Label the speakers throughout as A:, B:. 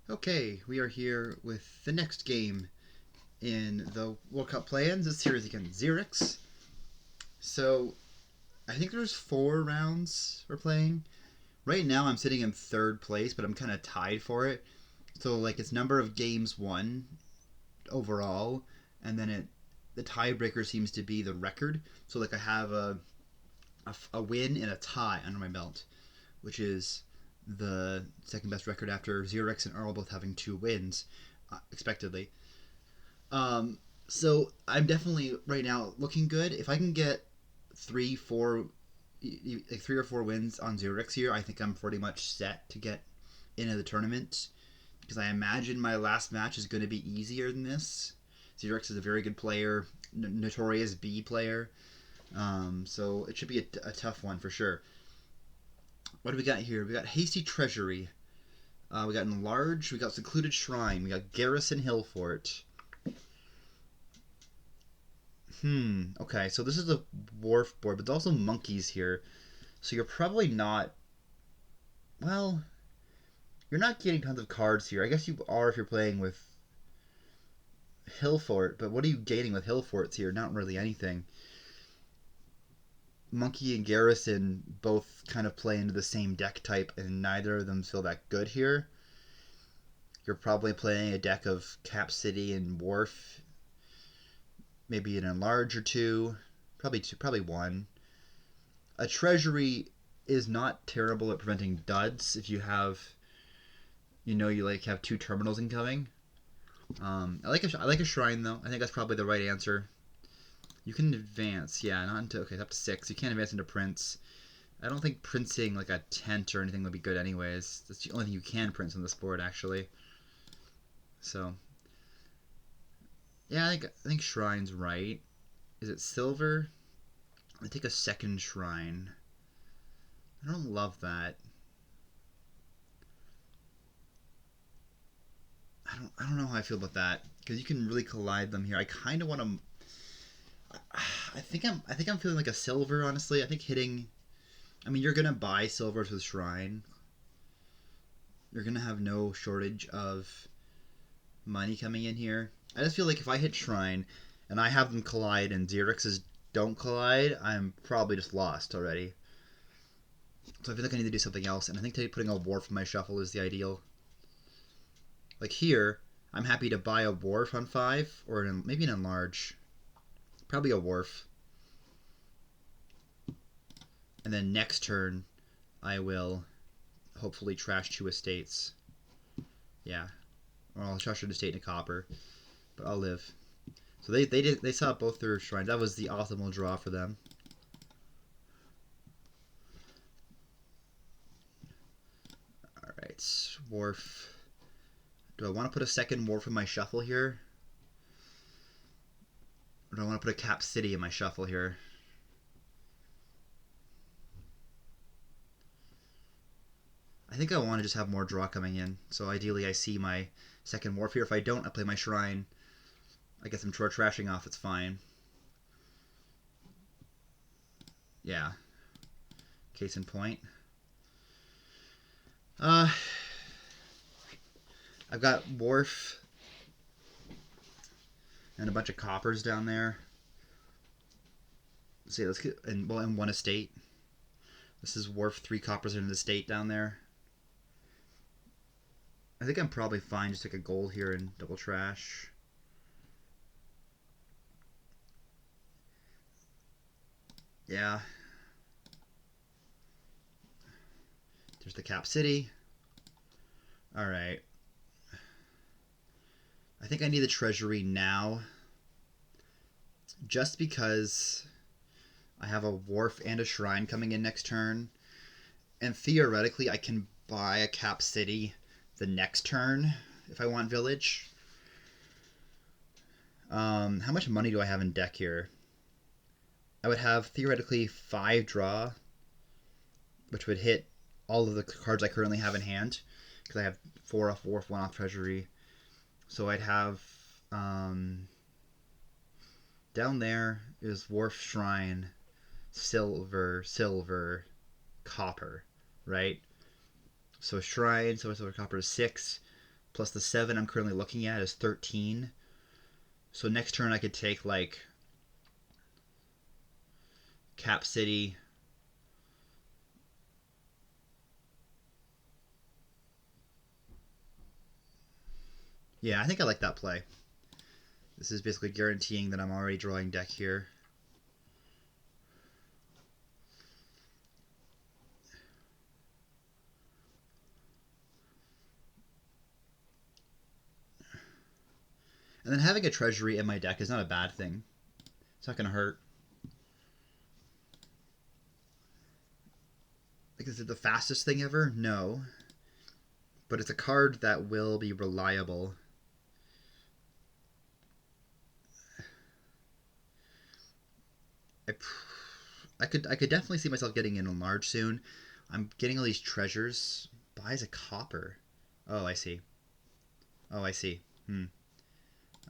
A: Okay, we are here with the next game in the World Cup play-ins. This series against xyrix. So I think there's 4 rounds we're playing. Right now I'm sitting in third place, but I'm kind of tied for it. So like it's number of games won overall, and then the tiebreaker seems to be the record. So like I have a win and a tie under my belt, which is the second best record after xyrix and Earl both having 2 wins, expectedly. Um, so I'm definitely right now looking good. If I can get 3, 4 wins on xyrix here, I think I'm pretty much set to get into the tournament. Because I imagine my last match is going to be easier than this. xyrix is a very good player, notorious B player. So it should be a tough one for sure. What do we got here? We got Hasty Treasury. We got Enlarge. We got Secluded Shrine. We got Garrison Hill Fort. Okay, so this is a wharf board, but there's also monkeys here. So you're probably not. Well, you're not getting tons of cards here. I guess you are if you're playing with Hillfort, but what are you gaining with Hillforts here? Not really anything. Monkey and Garrison both kind of play into the same deck type, and neither of them feel that good here. You're probably playing a deck of Cap City and Wharf, maybe an Enlarge or two, probably one. A Treasury is not terrible at preventing duds if you have, you like have 2 terminals incoming. I like a Shrine though. I think that's probably the right answer. You can advance, yeah, not into okay, up to 6. You can't advance into Prince. I don't think princing like a tent or anything would be good anyways. That's the only thing you can prince on this board actually. So yeah, I think Shrine's right. Is it silver? I take a second Shrine. I don't love that. I don't know how I feel about that because you can really collide them here. I kind of want to. I think I'm feeling like a silver honestly. I think hitting. I mean, you're gonna buy silvers with Shrine. You're gonna have no shortage of money coming in here. I just feel like if I hit Shrine and I have them collide and xyrix's don't collide, I'm probably just lost already. So I feel like I need to do something else, and I think putting a wharf in my shuffle is the ideal. Like here, I'm happy to buy a wharf on 5, or maybe an enlarge. Probably a wharf. And then next turn, I will hopefully trash 2 estates. Yeah. Or I'll trash an estate and a copper. But I'll live. So they saw both their shrines. That was the optimal draw for them. Alright, wharf. Do I want to put a second wharf in my shuffle here? Or do I want to put a Cap City in my shuffle here? I think I want to just have more draw coming in. So ideally I see my second wharf here. If I don't, I play my Shrine. I guess I'm trashing off, it's fine. Yeah. Case in point. I've got wharf and a bunch of coppers down there. Let's see, let's get in 1 estate. This is wharf, 3 coppers in the estate down there. I think I'm probably fine. Just take a gold here and double trash. Yeah. There's the Cap City. Alright. I think I need the treasury now. Just because I have a wharf and a shrine coming in next turn. And theoretically I can buy a Cap City the next turn if I want village. How much money do I have in deck here? I would have theoretically 5 draw, which would hit all of the cards I currently have in hand, because I have 4 off wharf, 1 off treasury. So I'd have down there is wharf, shrine, silver, copper, right? So shrine, silver, copper is 6. plus the 7 I'm currently looking at is 13. So next turn I could take like Cap City. Yeah, I think I like that play. This is basically guaranteeing that I'm already drawing deck here. And then having a treasury in my deck is not a bad thing. It's not going to hurt. Like, is it the fastest thing ever? No. But it's a card that will be reliable. I could definitely see myself getting in large soon. I'm getting all these treasures. Buys a copper. Oh, I see. Oh, I see.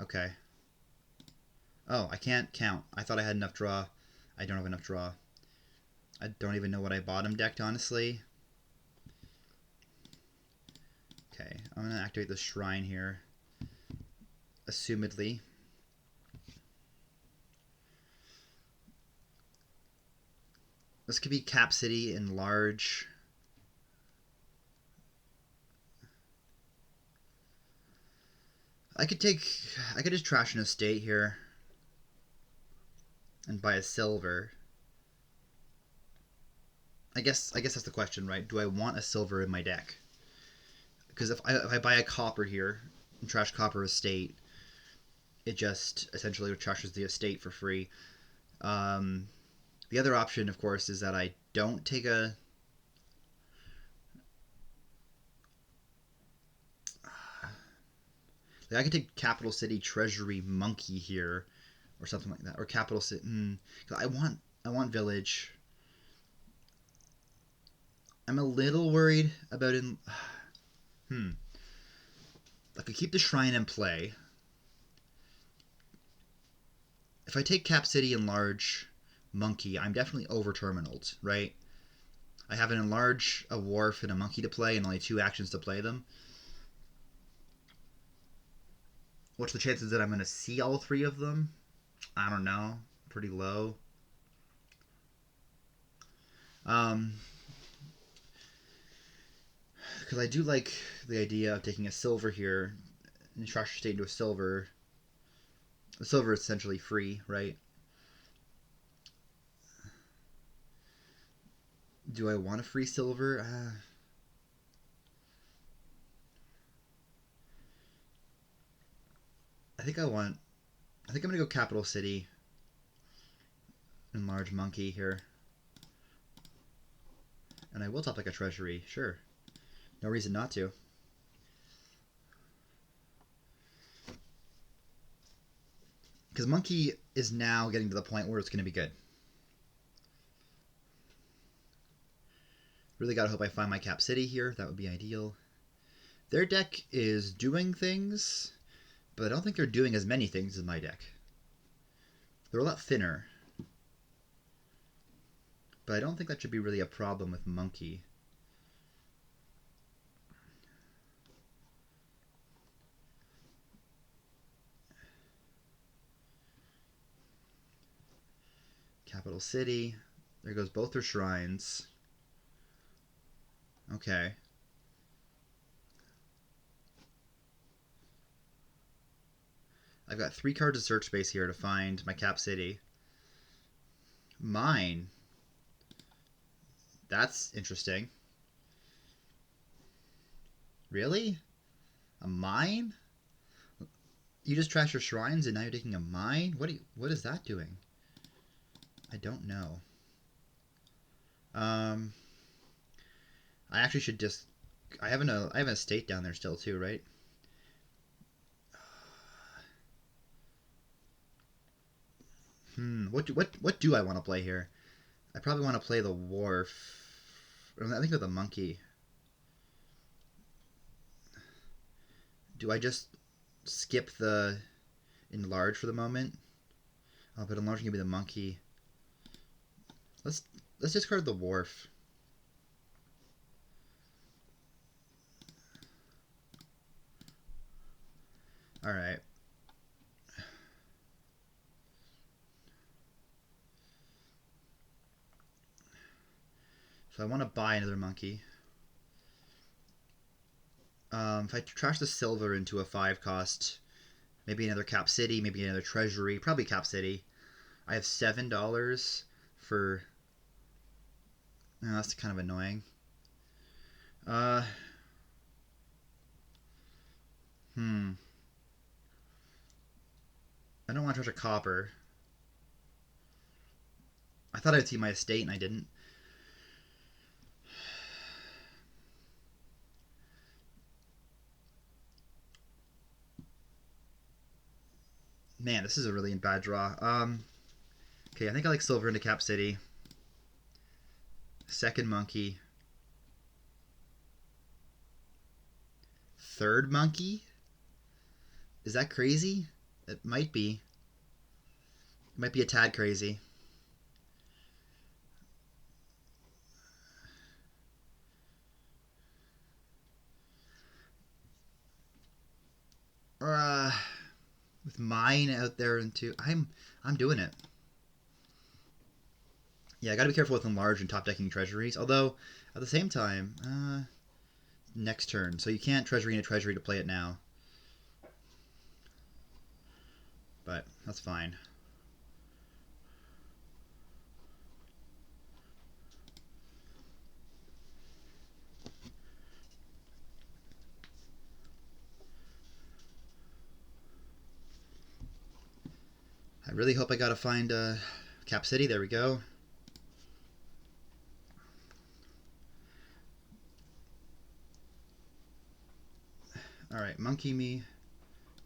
A: Okay. Oh, I can't count. I thought I had enough draw. I don't have enough draw. I don't even know what I bottom decked, honestly. Okay, I'm going to activate the shrine here. Assumedly. This could be Cap City in large. I could just trash an estate here and buy a silver. I guess that's the question, right? Do I want a silver in my deck? Because if I buy a copper here and trash copper estate, it just essentially trashes the estate for free. The other option, of course, is that I don't take a... Like I could take Capital City Treasury Monkey here, or something like that, or Capital City. I want Village. I'm a little worried about in. I could keep the Shrine in play. If I take Cap City Enlarge Monkey, I'm definitely over terminaled, right? I have an Enlarge, a Wharf, and a Monkey to play, and only 2 actions to play them. What's the chances that I'm going to see all 3 of them? I don't know. Pretty low. Because I do like the idea of taking a silver here and trash state into a silver. The silver is essentially free, right? Do I want a free silver? I think I'm going to go Capital City and Large Monkey here. And I will top like a treasury, sure. No reason not to. Because Monkey is now getting to the point where it's going to be good. Really gotta hope I find my Cap City here. That would be ideal. Their deck is doing things, but I don't think they're doing as many things as my deck. They're a lot thinner. But I don't think that should be really a problem with Monkey. Capital City. There goes both their shrines. Okay. I've got 3 cards of search space here to find my Cap City. Mine. That's interesting. Really? A mine? You just trash your shrines and now you're taking a mine? What is that doing? I don't know. I actually should just... I have an estate down there still too, right? What do I want to play here? I probably want to play the Wharf. I think with the Monkey. Do I just skip the Enlarge for the moment? Oh, but Enlarge can be the Monkey. Let's discard the Wharf. Alright. So I want to buy another monkey. If I trash the silver into a 5 cost, maybe another Cap City, maybe another treasury, probably Cap City. I have $7 for... Oh, that's kind of annoying. Uh... I don't want to trash a copper. I thought I'd see my estate and I didn't. Man, this is a really bad draw. Okay, I think I like silver into Cap City. Second monkey. Third monkey? Is that crazy? It might be. It might be a tad crazy. With mine out there into I'm doing it. Yeah, I gotta be careful with enlarge and top decking treasuries. Although at the same time, next turn, so you can't treasury in a treasury to play it now. But that's fine. I really hope I gotta find Cap City. There we go. Alright, monkey me,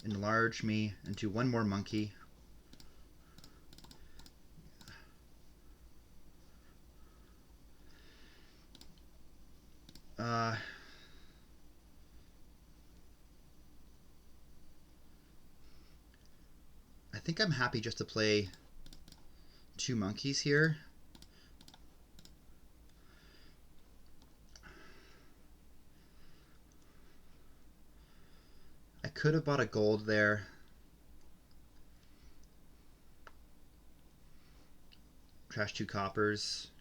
A: enlarge me into one more monkey. I think I'm happy just to play 2 monkeys here. I could have bought a gold there. Trash 2 coppers.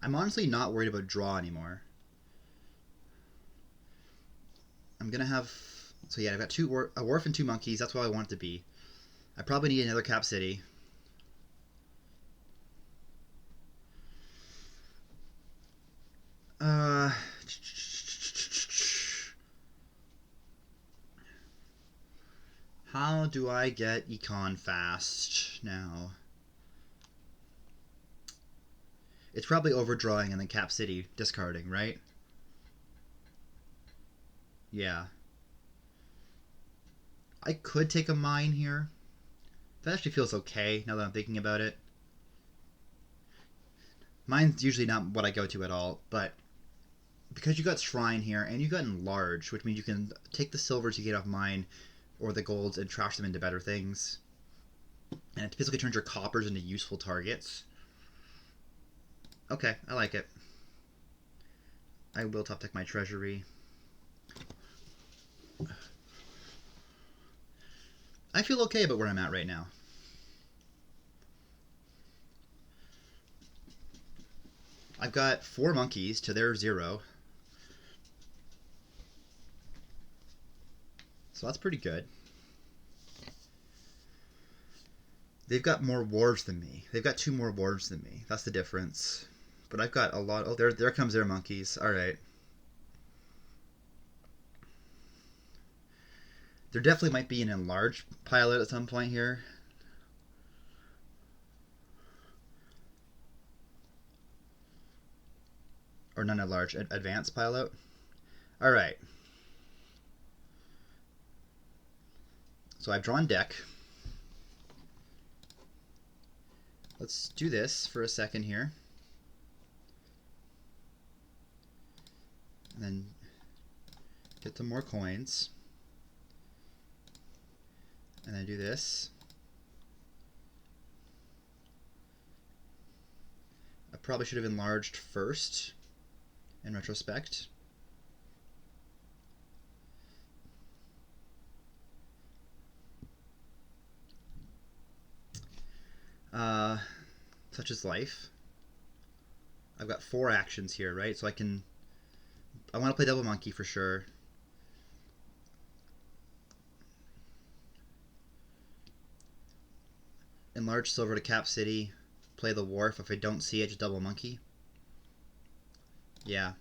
A: I'm honestly not worried about draw anymore. I'm gonna have... So yeah, I've got a wharf and 2 monkeys. That's what I want it to be. I probably need another Cap City. How do I get econ fast now? It's probably overdrawing and then Cap City discarding, right? Yeah. I could take a mine here. That actually feels okay now that I'm thinking about it. Mine's usually not what I go to at all, but because you got Shrine here and you got Enlarge, which means you can take the silvers you get off mine or the golds and trash them into better things. And it basically turns your coppers into useful targets. Okay, I like it. I will top deck my treasury. I feel okay about where I'm at right now. I've got 4 monkeys to their 0. So that's pretty good. They've got more wharves than me. They've got 2 more wharves than me. That's the difference. But I've got a lot. Oh, there comes their monkeys. All right. There definitely might be an enlarged pilot at some point here. Or not enlarged, advanced pilot. All right. So I've drawn deck. Let's do this for a second here. And then get some more coins. And then do this. I probably should have enlarged first in retrospect. Uh, such as life. I've got 4 actions here, right? So I want to play double monkey for sure. Enlarge silver to cap city. Play the wharf. If I don't see it, just double monkey. Yeah.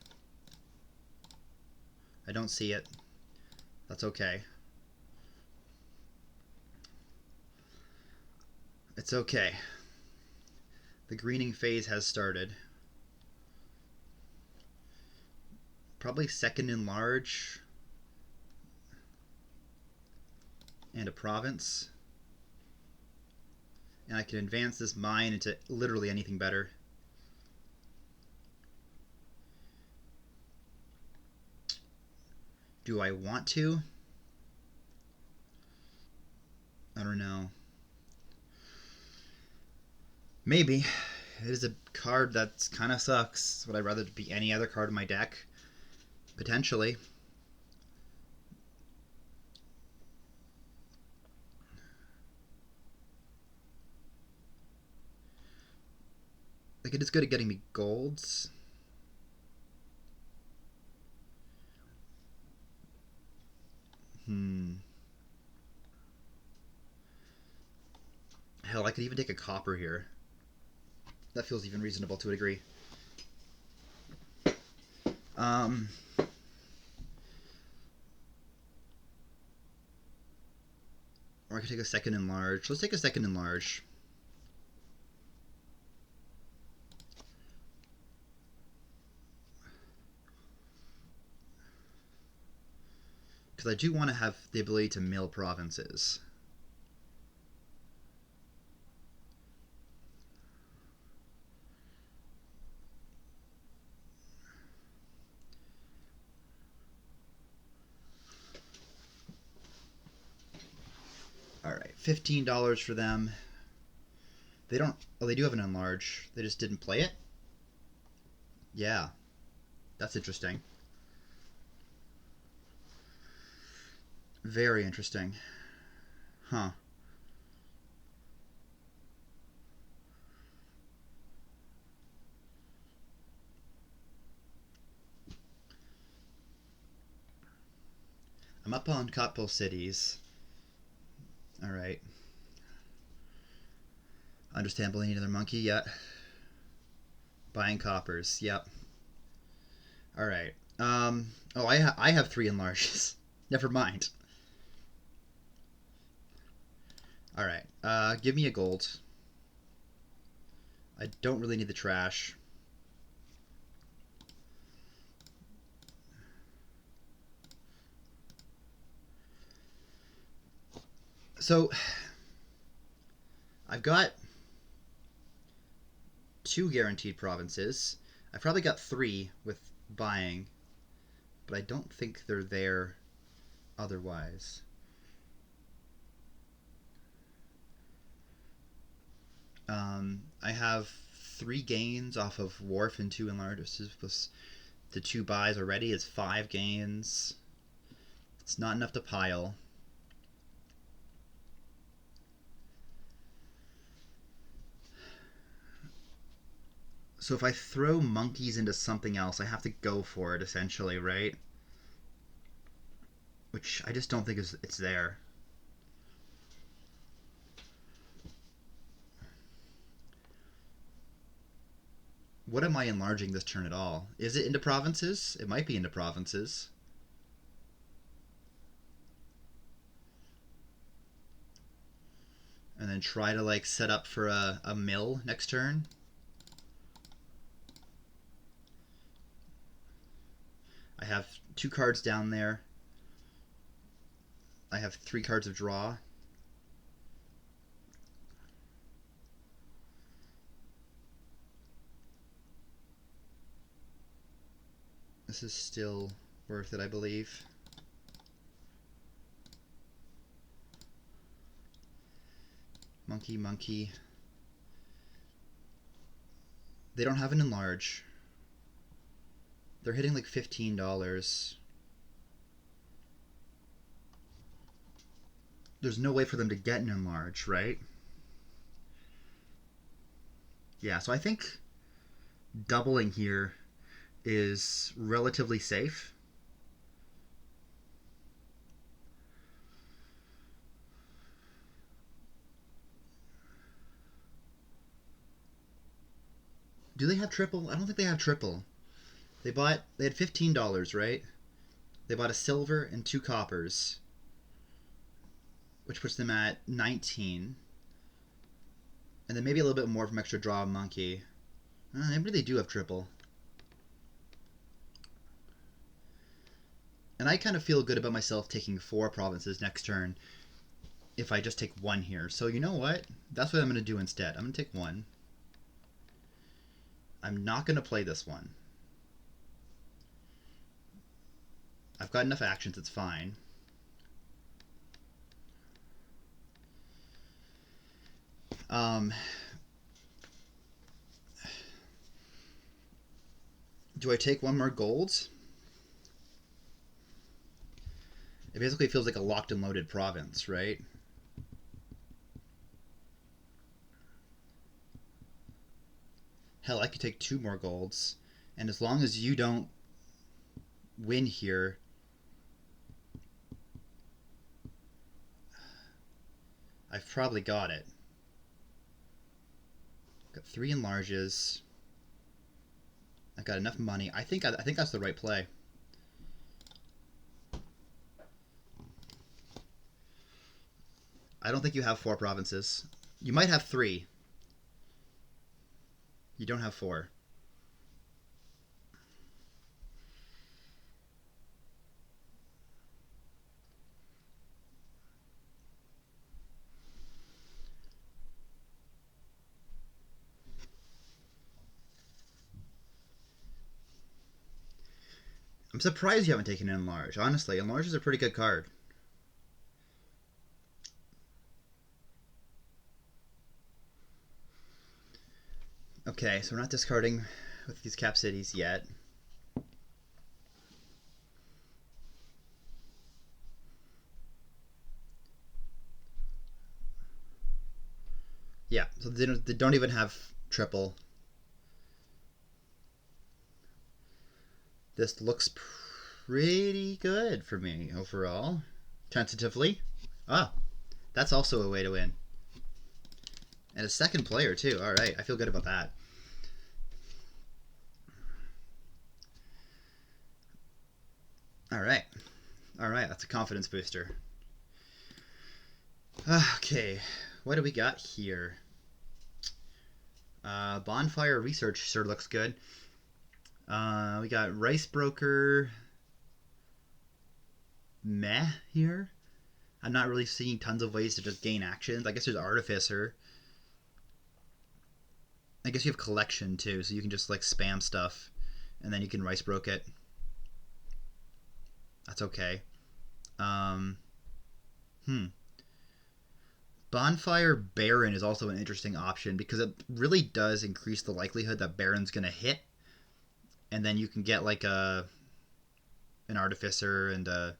A: I don't see it. That's okay. It's okay. The greening phase has started. Probably second enlarge. And a province. And I can advance this mine into literally anything better. Do I want to? I don't know. Maybe. It is a card that kind of sucks. Would I rather it be any other card in my deck? Potentially. Like, it is good at getting me golds. Hell, I could even take a copper here. That feels even reasonable to a degree. Or I could take a second enlarge. Let's take a second enlarge. Because I do want to have the ability to mill provinces. Alright, $15 for them. They don't... Oh, they do have an enlarge. They just didn't play it? Yeah. That's interesting. Very interesting. Huh. I'm up on couple cities. Alright. Understandably, need another monkey yet. Buying coppers. Yep. Alright. Oh, I have 3 enlarges. Never mind. Alright. Give me a gold. I don't really need the trash. So, I've got 2 guaranteed provinces. I've probably got 3 with buying, but I don't think they're there otherwise. I have 3 gains off of wharf and 2 enlarges plus the 2 buys already. It's 5 gains. It's not enough to pile. So if I throw monkeys into something else, I have to go for it, essentially, right? Which I just don't think it's there. What am I enlarging this turn at all? Is it into provinces? It might be into provinces. And then try to like set up for a mill next turn. I have 2 cards down there. I have 3 cards of draw. This is still worth it, I believe. Monkey, monkey. They don't have an enlarge. They're hitting like $15. There's no way for them to get an enlarge, right? Yeah, so I think doubling here is relatively safe. Do they have triple? I don't think they have triple. They had $15, right? They bought a silver and two coppers, which puts them at 19. And then maybe a little bit more from extra draw monkey. Maybe they do have triple. And I kind of feel good about myself taking 4 provinces next turn if I just take 1 here. So you know what? That's what I'm going to do instead. I'm going to take 1. I'm not going to play this one. I've got enough actions, it's fine. Do I take 1 more gold? It basically feels like a locked and loaded province, right? Hell, I could take 2 more golds. And as long as you don't win here, I've probably got it. Got 3 enlarges. I've got enough money. I think that's the right play. I don't think you have 4 provinces. You might have 3. You don't have 4. I'm surprised you haven't taken Enlarge. Honestly, Enlarge is a pretty good card. Okay, so we're not discarding with these cap cities yet. Yeah, so they don't even have triple. This looks pretty good for me overall. Tentatively. Ah, that's also a way to win. And a second player, too. Alright, I feel good about that. Alright. Alright, that's a confidence booster. Okay, what do we got here? Bonfire Research sure looks good. We got Rice Broker. Meh here. I'm not really seeing tons of ways to just gain actions. I guess there's Artificer. I guess you have Collection too, so you can just like spam stuff, and then you can Rice Broke it. That's okay. Bonfire Baron is also an interesting option because it really does increase the likelihood that Baron's gonna hit, and then you can get like an Artificer and I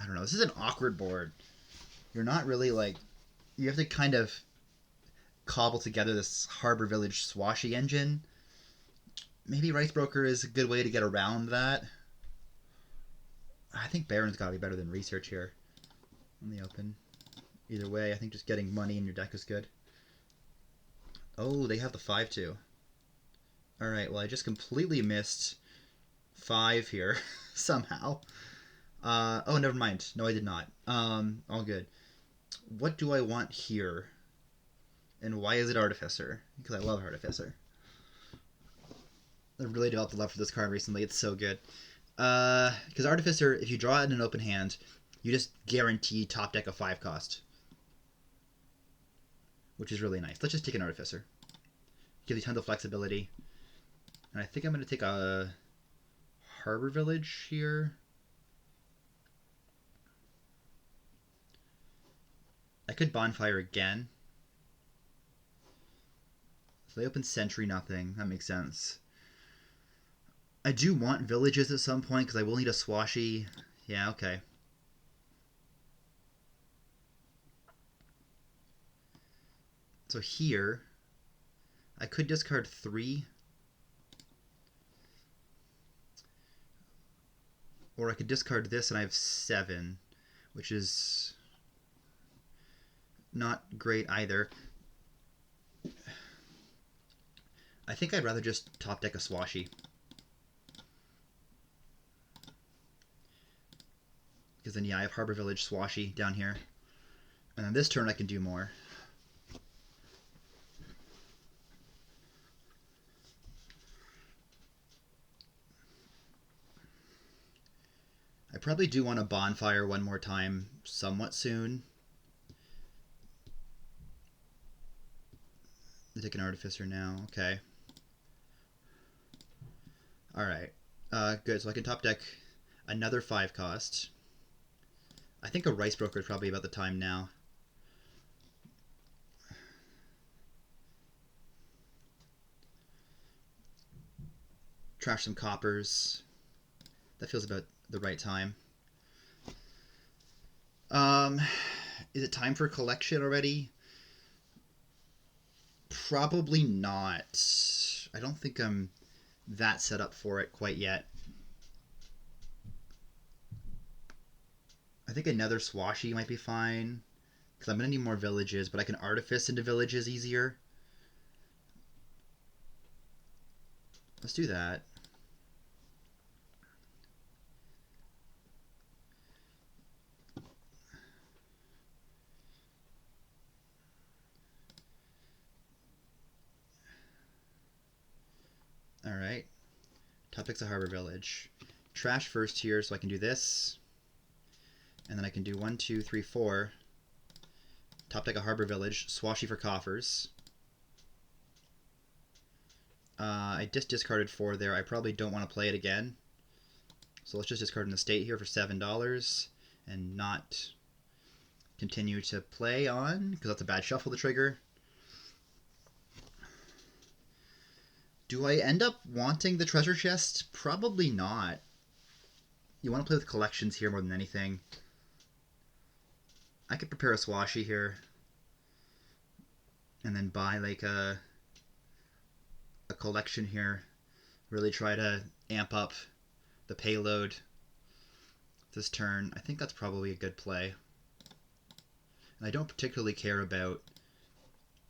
A: don't know. This is an awkward board. You're not really like you have to kind of cobble together this Harbor Village swashy engine. Maybe Rice Broker is a good way to get around that. I think Baron's got to be better than Research here in the open. Either way, I think just getting money in your deck is good. Oh, they have the 5-2. Alright, well, I just completely missed 5 here somehow. Oh, never mind. No, I did not. All good. What do I want here? And why is it Artificer? Because I love Artificer. I've really developed a love for this card recently. It's so good. Because Artificer, if you draw it in an open hand, you just guarantee top deck of 5 cost. Which is really nice. Let's just take an Artificer. Gives you tons of flexibility. And I think I'm going to take a Harbor Village here. I could Bonfire again. So they open Sentry nothing. That makes sense. I do want villages at some point because I will need a swashy. Yeah, okay. So here, I could discard 3, or I could discard this and I have 7, which is not great either. I think I'd rather just top deck a Swashy. Because then, yeah, I have Harbor Village Swashy down here. And then this turn I can do more. I probably do want a Bonfire one more time somewhat soon. I take an Artificer now. Okay. Alright. Good. So I can top deck another 5 cost. I think a Rice Broker is probably about the time now. Trash some coppers. That feels about the right time. Is it time for collection already? Probably not. I don't think I'm that set up for it quite yet. I think another Swashy might be fine. Because I'm going to need more villages, but I can Artifice into villages easier. Let's do that. Alright. Top deck's a Harbor Village. Trash first here, so I can do this. And then I can do 1, 2, 3, 4. Top deck a Harbor Village. Swashy for coffers. I just discarded 4 there. I probably don't want to play it again. So let's just discard an estate here for $7 and not continue to play on, because that's a bad shuffle to trigger. Do I end up wanting the treasure chest? Probably not. You want to play with collections here more than anything. I could prepare a Swashy here and then buy like a collection here. Really try to amp up the payload this turn. I think that's probably a good play. And I don't particularly care about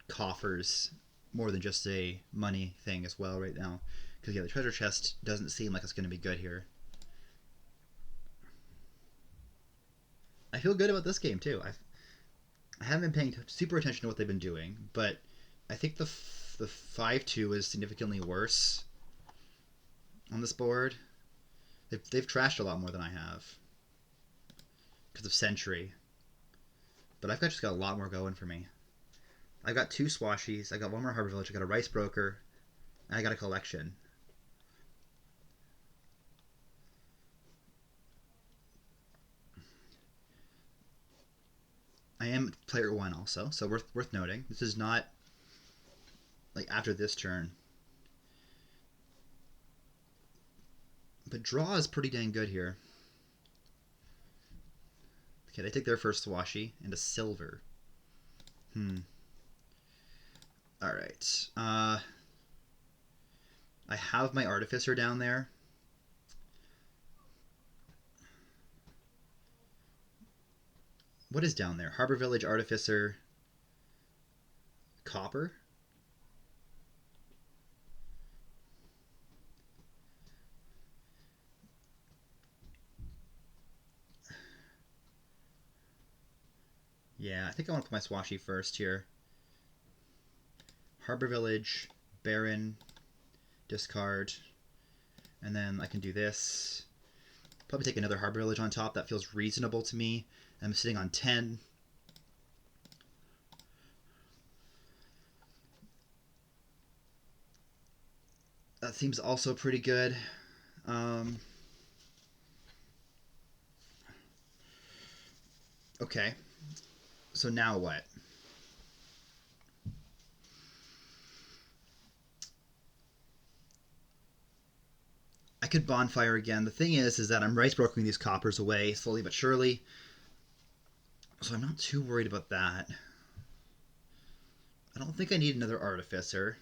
A: coffers more than just a money thing as well right now. Because, yeah, the treasure chest doesn't seem like it's going to be good here. I feel good about this game, too. I haven't been paying super attention to what they've been doing, but I think the 5-2 is significantly worse on this board. They've trashed a lot more than I have because of Sentry. But I've just got a lot more going for me. I've got 2 Swashies, I got 1 more Harbor Village, I got a Rice Broker, and I got a collection. I am player 1 also, so worth noting. This is not like after this turn. But draw is pretty dang good here. Okay, they take their first Swashy and a silver. Alright. I have my Artificer down there. What is down there? Harbor Village, Artificer, Copper? Yeah, I think I want to put my Swashy first here. Harbor Village, Baron, discard, and then I can do this. Probably take another Harbor Village on top. That feels reasonable to me. I'm sitting on 10. That seems also pretty good. Okay. So now what? I could Bonfire again. The thing is that I'm Rice Brokering these coppers away slowly but surely. So I'm not too worried about that. I don't think I need another artificer.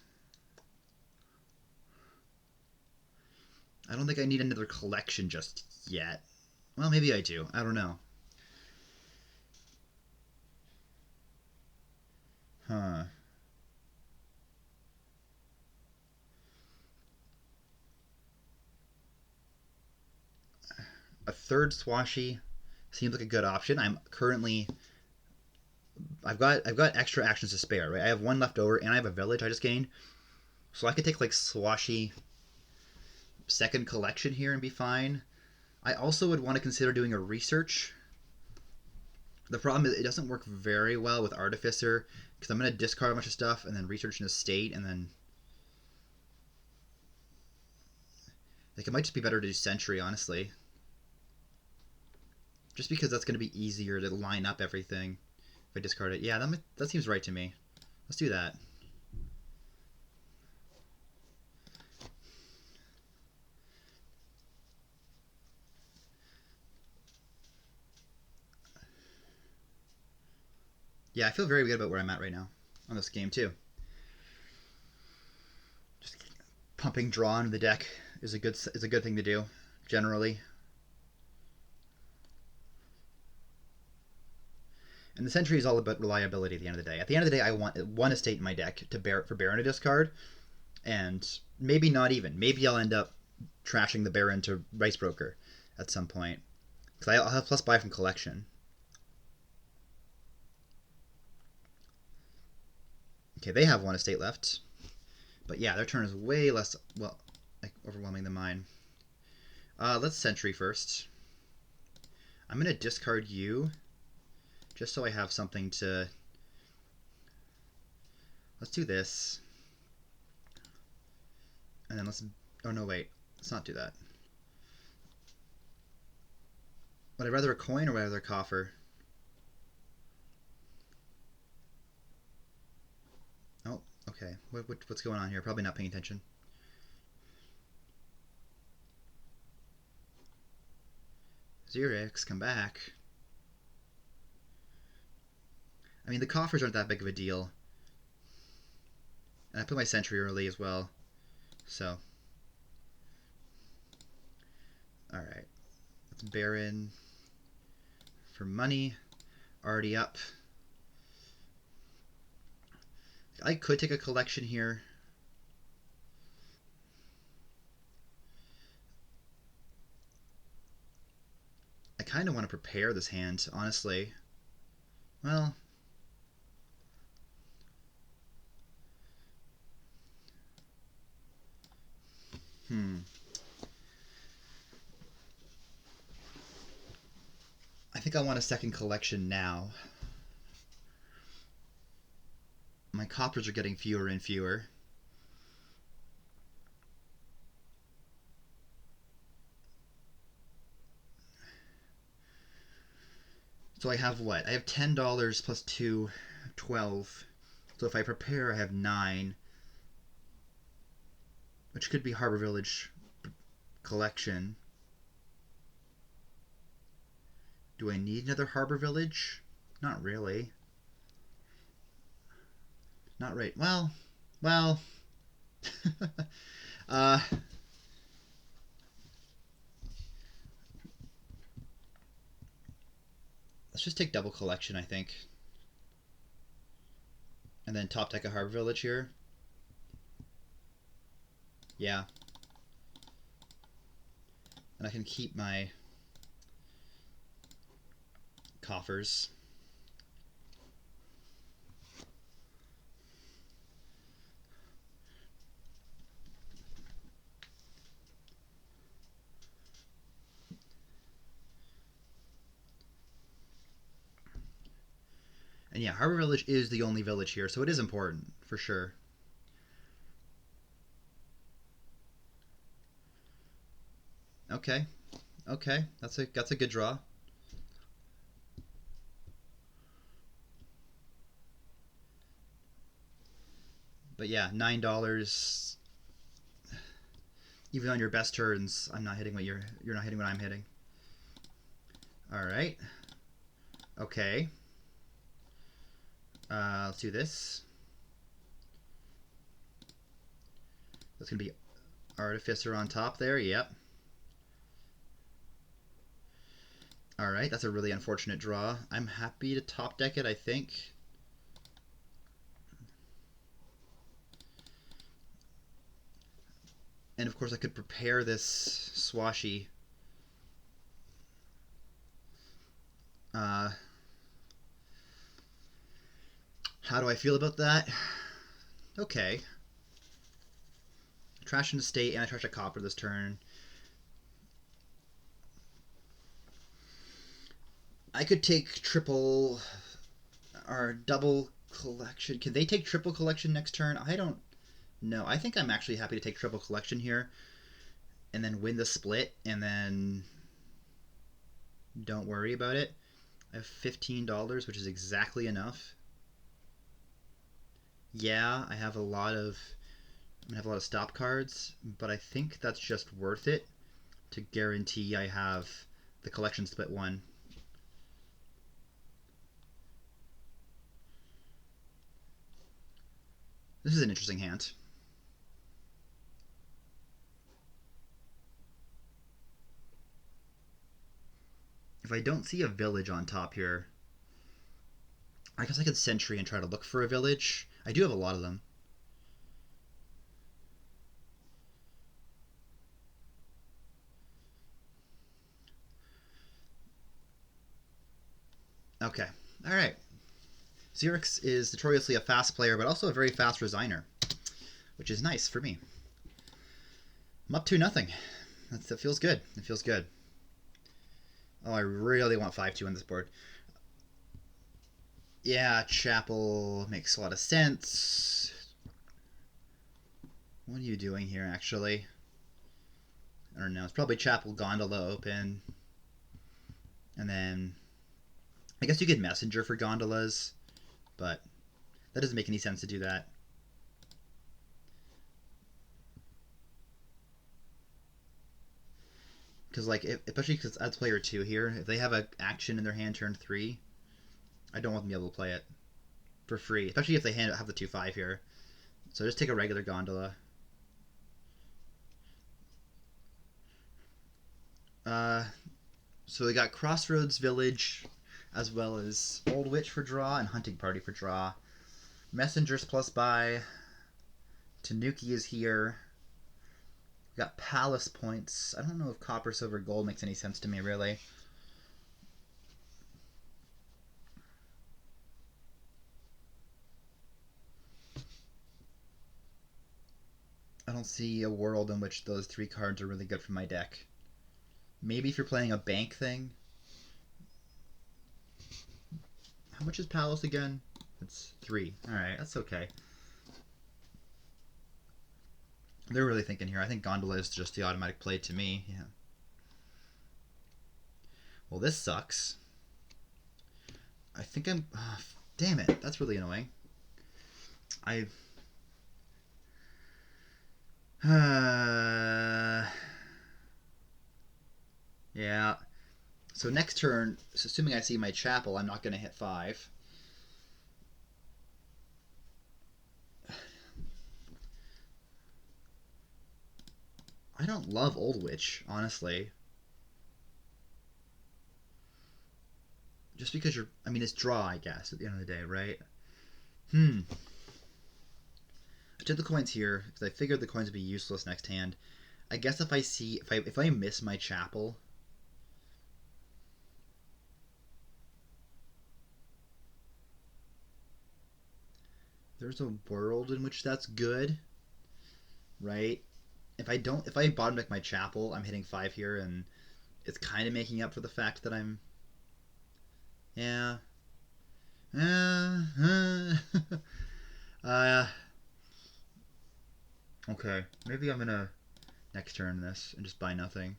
A: I don't think I need another collection just yet. Well, maybe I do. I don't know. Huh. A third Swashi seems like a good option. I've got extra actions to spare, right? I have one left over and I have a village I just gained. So I could take like Swashi second collection here and be fine. I also would want to consider doing a research. The problem is it doesn't work very well with Artificer because I'm going to discard a bunch of stuff and then research an estate and then like it might just be better to do Sentry, honestly. Just because that's going to be easier to line up everything if I discard it. Yeah, that seems right to me. Let's do that. Yeah, I feel very good about where I'm at right now on this game too. Just pumping draw into the deck is a good thing to do generally. And the Sentry is all about reliability at the end of the day. At the end of the day, I want one estate in my deck to for Baron to discard, and maybe not even. Maybe I'll end up trashing the Baron to Rice Broker at some point. Because I'll have plus buy from collection. Okay, they have one estate left. But yeah, their turn is way less, well, like overwhelming than mine. Let's Sentry first. I'm going to discard you just so I have something to... Let's do this. And then let's... Oh, no, wait. Let's not do that. Would I rather a coin or would I rather a coffer? Oh, okay. What's going on here? Probably not paying attention. Xyrix, come back. I mean, the coffers aren't that big of a deal. And I put my Sentry early as well. So. Alright. Let's Baron for money. Already up. I could take a collection here. I kind of want to prepare this hand, honestly. Well... I think I want a second collection now. My coppers are getting fewer and fewer. So I have what? I have $10 plus 2, 12. So if I prepare, I have 9. Which could be Harbor Village collection. Do I need another Harbor Village? Not really. Not right. Well. Let's just take double collection, I think. And then top deck a Harbor Village here. Yeah. And I can keep my coffers. And yeah, Harbor Village is the only village here, so it is important, for sure. Okay. Okay. That's a good draw. But yeah, $9. Even on your best turns, I'm not hitting what you're not hitting what I'm hitting. Alright. Okay. Let's do this. That's going to be Artificer on top there. Yep. Alright, that's a really unfortunate draw. I'm happy to top deck it, I think. And of course I could prepare this Swashy. How do I feel about that? Okay. Trash an estate and I trash a copper this turn. I could take triple or double collection. Can they take triple collection next turn? I don't know. I think I'm actually happy to take triple collection here and then win the split and then don't worry about it. I have $15, which is exactly enough. Yeah, I have a lot of I'm gonna have a lot of stop cards, but I think that's just worth it to guarantee I have the collection split one. This is an interesting hand. If I don't see a village on top here, I guess I could sentry and try to look for a village. I do have a lot of them. Okay, alright. Xyrix is notoriously a fast player, but also a very fast resigner, which is nice for me. I'm up 2-0. That feels good. It feels good. Oh, I really want 5-2 on this board. Yeah, Chapel makes a lot of sense. What are you doing here, actually? I don't know. It's probably Chapel Gondola open. And then I guess you could Messenger for gondolas, but that doesn't make any sense to do that. Because, like, especially because as player 2 here, if they have an action in their hand turn 3, I don't want them to be able to play it for free, especially if they have the 2-5 here. So just take a regular gondola. So we got Crossroads Village, as well as Old Witch for draw and Hunting Party for draw. Messengers plus buy. Tanuki is here. We got Palace points. I don't know if copper, silver, gold makes any sense to me, really. I don't see a world in which those 3 cards are really good for my deck. Maybe if you're playing a bank thing. How much is Palace again? It's 3. Alright, that's okay. They're really thinking here. I think Gondola is just the automatic play to me. Yeah. Well, this sucks. I think I'm... Oh, damn it. That's really annoying. Yeah. So next turn, assuming I see my Chapel, I'm not going to hit 5. I don't love Old Witch, honestly. Just because you're... I mean, it's draw, I guess, at the end of the day, right? I took the coins here, because I figured the coins would be useless next hand. I guess if I see... If I miss my Chapel... There's a world in which that's good, right? If I bottom deck my Chapel, I'm hitting 5 here, and it's kind of making up for the fact that I'm... Yeah. Okay. Maybe I'm gonna next turn this and just buy nothing.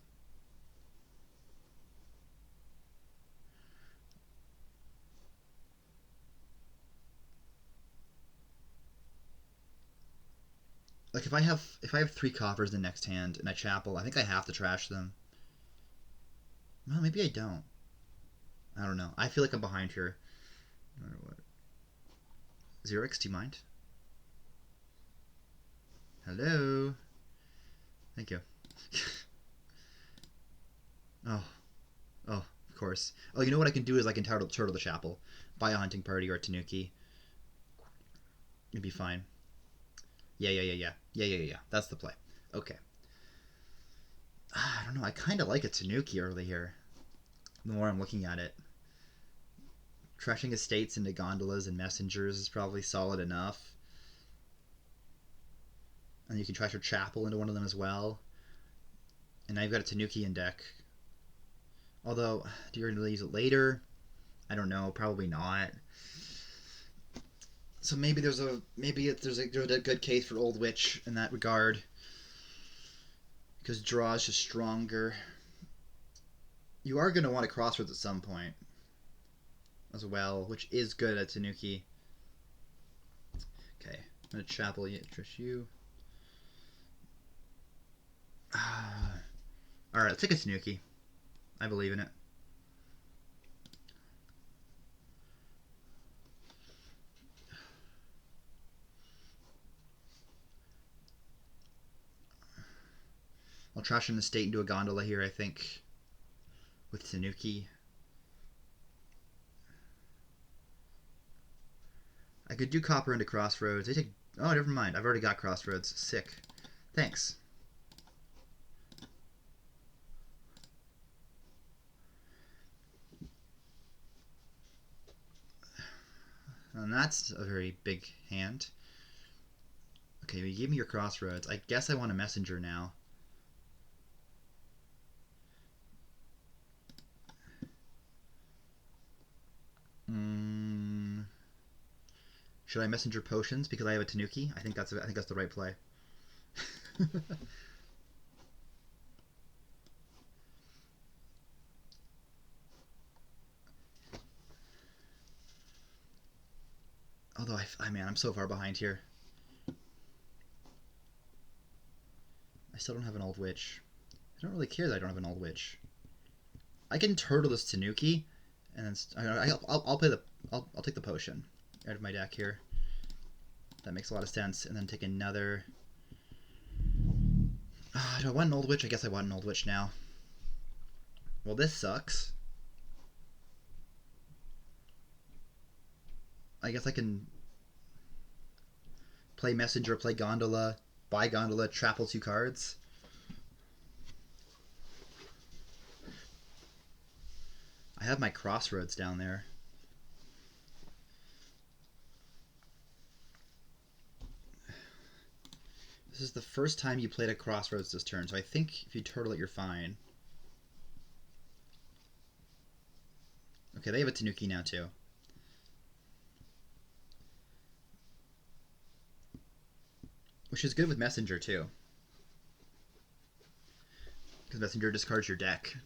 A: Like if I have 3 coffers in the next hand and a Chapel, I think I have to trash them. Well, maybe I don't. I don't know. I feel like I'm behind here. No matter what. Xyrix, do you mind? Hello? Thank you. Oh, oh, of course. Oh, you know what I can do is I can turtle the chapel, buy a hunting party or a tanuki. It'd be fine. Yeah. That's the play. Okay. I don't know. I kind of like a tanuki early here. The more I'm looking at it, crushing estates into gondolas and messengers is probably solid enough. And you can trash your chapel into one of them as well. And now you've got a tanuki in deck. Although, do you really use it later? I don't know. Probably not. So maybe there's a good case for Old Witch in that regard, because draw is just stronger. You are going to want to crossroads at some point as well, which is good at Tanuki. Okay, I'm going to chapel you. Alright, let's take a Tanuki. I believe in it. I'll trash an estate into a gondola here, I think, with Tanuki. I could do copper into crossroads. I take. Oh, never mind. I've already got crossroads. Sick. Thanks. And that's a very big hand. Okay, you gave me your crossroads. I guess I want a messenger now. Should I messenger potions because I have a Tanuki? I think that's the right play. Although man, I'm so far behind here. I still don't have an Old Witch. I don't really care that I don't have an Old Witch. I can turtle this Tanuki, and then I'll take the potion out of my deck here. That makes a lot of sense. And then take another. Do I want an Old Witch? I guess I want an Old Witch now. Well, this sucks. I guess I can play Messenger, play Gondola, buy Gondola, chapel 2 cards. I have my crossroads down there. This is the first time you played a crossroads this turn, so I think if you turtle it, you're fine. Okay, they have a Tanuki now too. Which is good with Messenger too. Because Messenger discards your deck.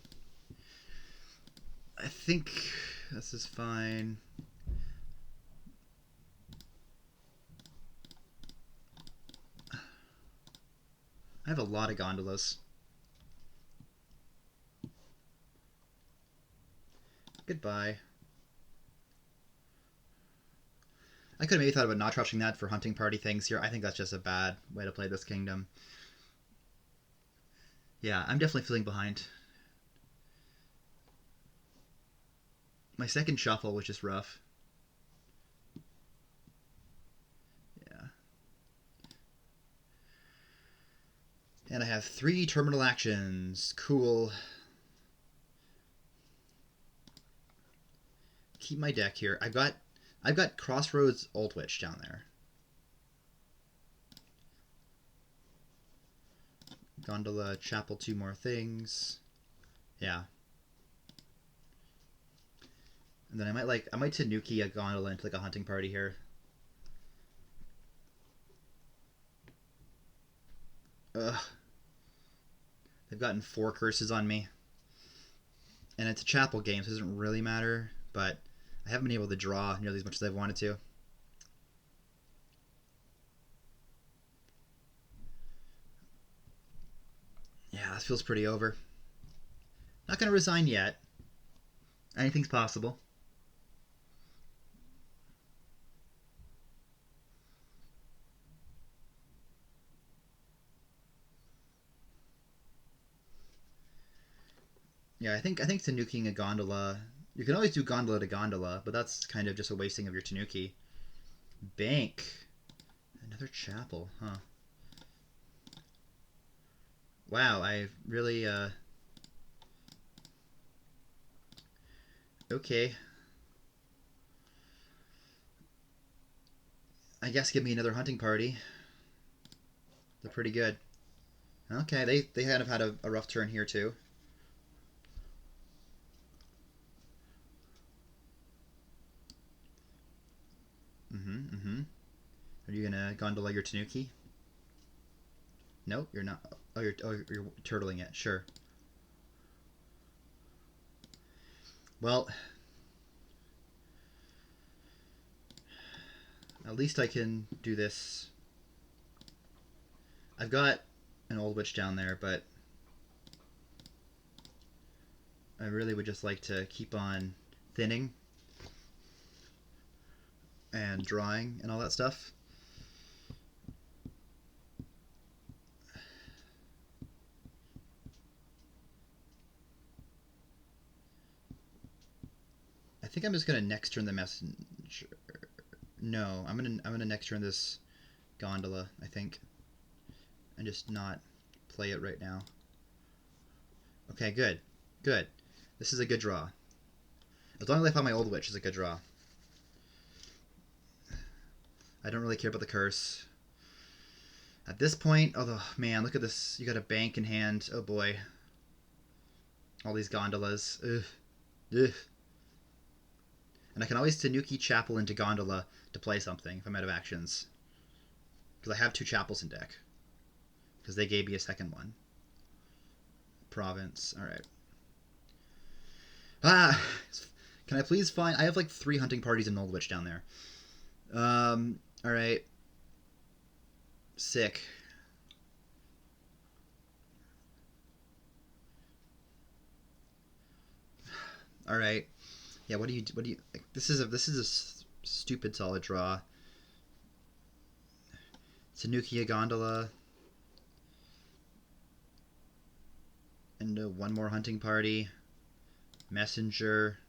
A: I think this is fine. I have a lot of gondolas. Goodbye. I could have maybe thought about not trashing that for hunting party things here. I think that's just a bad way to play this kingdom. Yeah, I'm definitely feeling behind. My second shuffle was just rough. Yeah. And I have 3 terminal actions. Cool. Keep my deck here. I've got Crossroads Old Witch down there. Gondola, chapel, 2 more things. Yeah. And then I might Tanuki a gondola into like a hunting party here. Ugh. They've gotten 4 curses on me. And it's a chapel game, so it doesn't really matter, but I haven't been able to draw nearly as much as I've wanted to. Yeah, this feels pretty over. Not going to resign yet. Anything's possible. Yeah, I think tanuking a gondola. You can always do gondola to gondola, but that's kind of just a wasting of your tanuki. Bank. Another chapel, huh? Wow, I really okay. I guess give me another hunting party. They're pretty good. Okay, they kind of had a rough turn here too. Mm-hmm. Are you gonna gondola your tanuki? Nope, you're not. Oh, you're turtling it. Sure. Well, at least I can do this. I've got an old witch down there, but I really would just like to keep on thinning and drawing and all that stuff. I think I'm just gonna next turn the messenger. No, I'm gonna next turn this gondola. I think, and just not play it right now. Okay, good, good. This is a good draw. As long as I find my old witch, is a good draw. I don't really care about the curse. At this point, although, man, look at this. You got a bank in hand. Oh boy. All these gondolas. Ugh. Ugh. And I can always Tanuki Chapel into Gondola to play something if I'm out of actions. Because I have two chapels in deck. Because they gave me a second one. Province. Alright. Ah! Can I please find... I have like 3 hunting parties in Old Witch down there. Alright. Sick. Alright. Yeah, what do you... Like, this is a stupid solid draw. Tanuki Gondola. And one more hunting party. Messenger.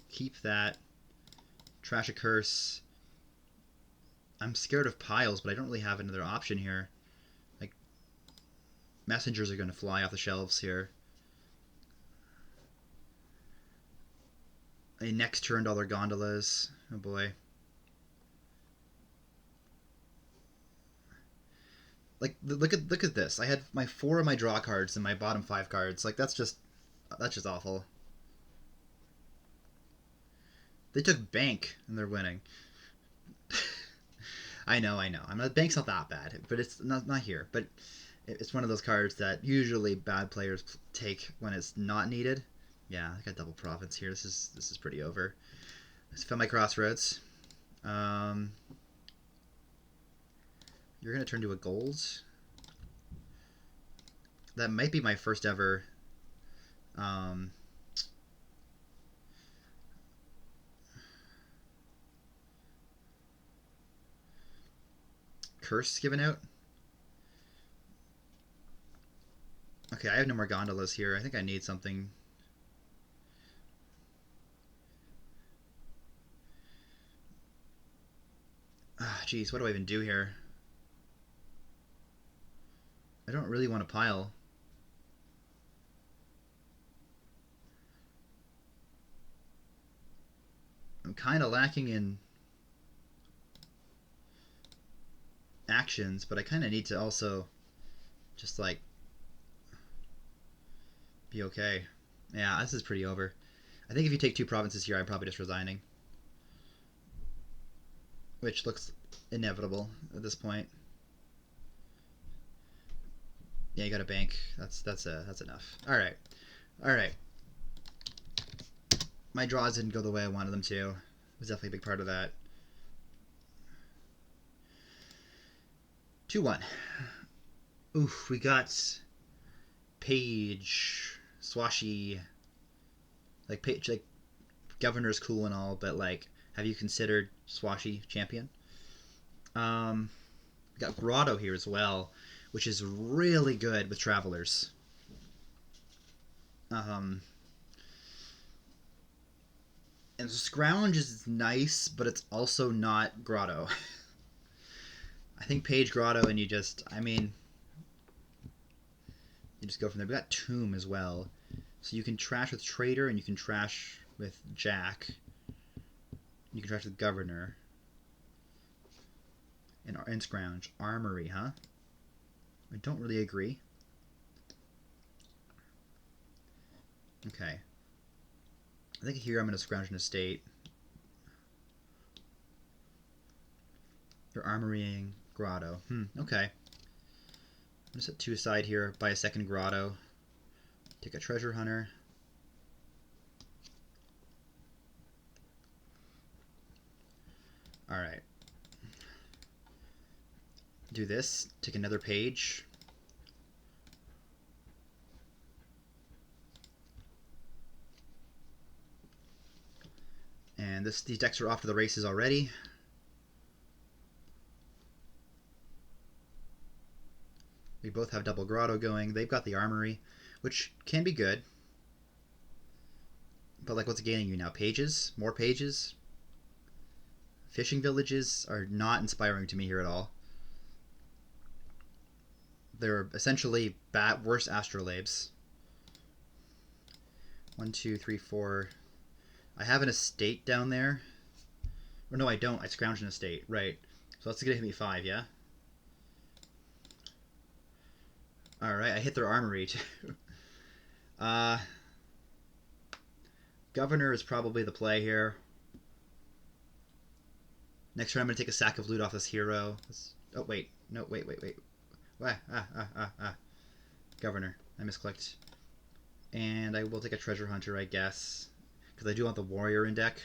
A: Keep that. Trash a curse. I'm scared of piles, but I don't really have another option here. Like, messengers are going to fly off the shelves here. They next turned all their gondolas. Oh boy. Like, look at this. I had my 4 of my draw cards and my bottom 5 cards. Like, that's just awful. They took bank and they're winning. I know. I'm not, bank's not that bad, but it's not here. But it's one of those cards that usually bad players take when it's not needed. Yeah, I got double province here. This is pretty over. Let's find my crossroads. Um, you're gonna turn to a gold. That might be my first ever. Um, curse given out. Okay, I have no more gondolas here. I think I need something. Ah, jeez, what do I even do here? I don't really want to pile. I'm kind of lacking in actions, but I kind of need to also just like be okay. Yeah, this is pretty over. I think if you take 2 provinces here, I'm probably just resigning, which looks inevitable at this point. Yeah, you got a bank. That's enough. All right. My draws didn't go the way I wanted them to. It was definitely a big part of that. 2-1. Oof, we got Page, Swashy, like Page, like Governor's cool and all, but like, have you considered Swashy champion? We got Grotto here as well, which is really good with Travelers. Um, and Scrounge is nice, but it's also not Grotto. I think Page Grotto, and you just go from there. We got Tomb as well. So you can trash with Trader, and you can trash with Jack. You can trash with Governor. And Scrounge. Armory, huh? I don't really agree. Okay. I think here I'm going to Scrounge an estate. You're armorying Grotto. Okay. I'm going to set 2 aside here, buy a second Grotto. Take a Treasure Hunter. Alright. Do this. Take another page. And these decks are off to the races already. We both have double Grotto going. They've got the Armory, which can be good. But like, what's it gaining you now? Pages? More pages? Fishing villages are not inspiring to me here at all. They're essentially worse astrolabes. 1, 2, 3, 4. I have an estate down there. Or no, I don't. I scrounged an estate. Right. So that's going to hit me 5, yeah? Alright, I hit their armory too. Governor is probably the play here. Next turn I'm going to take a sack of loot off this hero. Oh, wait. No, wait. Governor. I misclicked. And I will take a Treasure Hunter, I guess. Because I do want the Warrior in deck.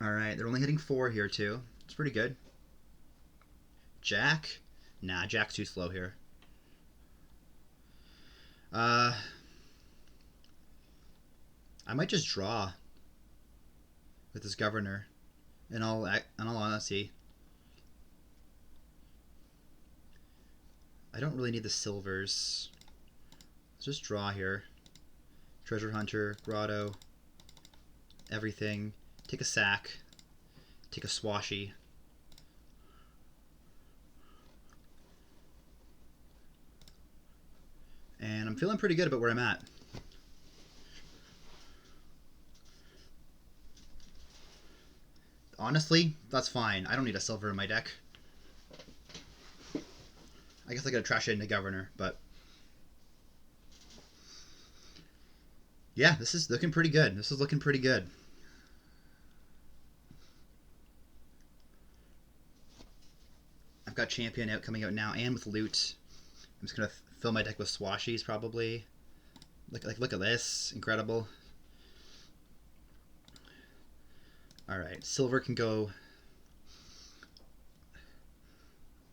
A: Alright, they're only hitting 4 here, too. It's pretty good. Jack? Nah, Jack's too slow here. I might just draw with this Governor. In all honesty. I don't really need the silvers. Let's just draw here. Treasure Hunter, Grotto, everything. Take a sack. Take a swashy. And I'm feeling pretty good about where I'm at. Honestly, that's fine. I don't need a silver in my deck. I guess I gotta trash it into Governor, but... yeah, this is looking pretty good. I've got Champion coming out now, and with loot. I'm just gonna fill my deck with swashies, probably. Look at this. Incredible. Alright, silver can go...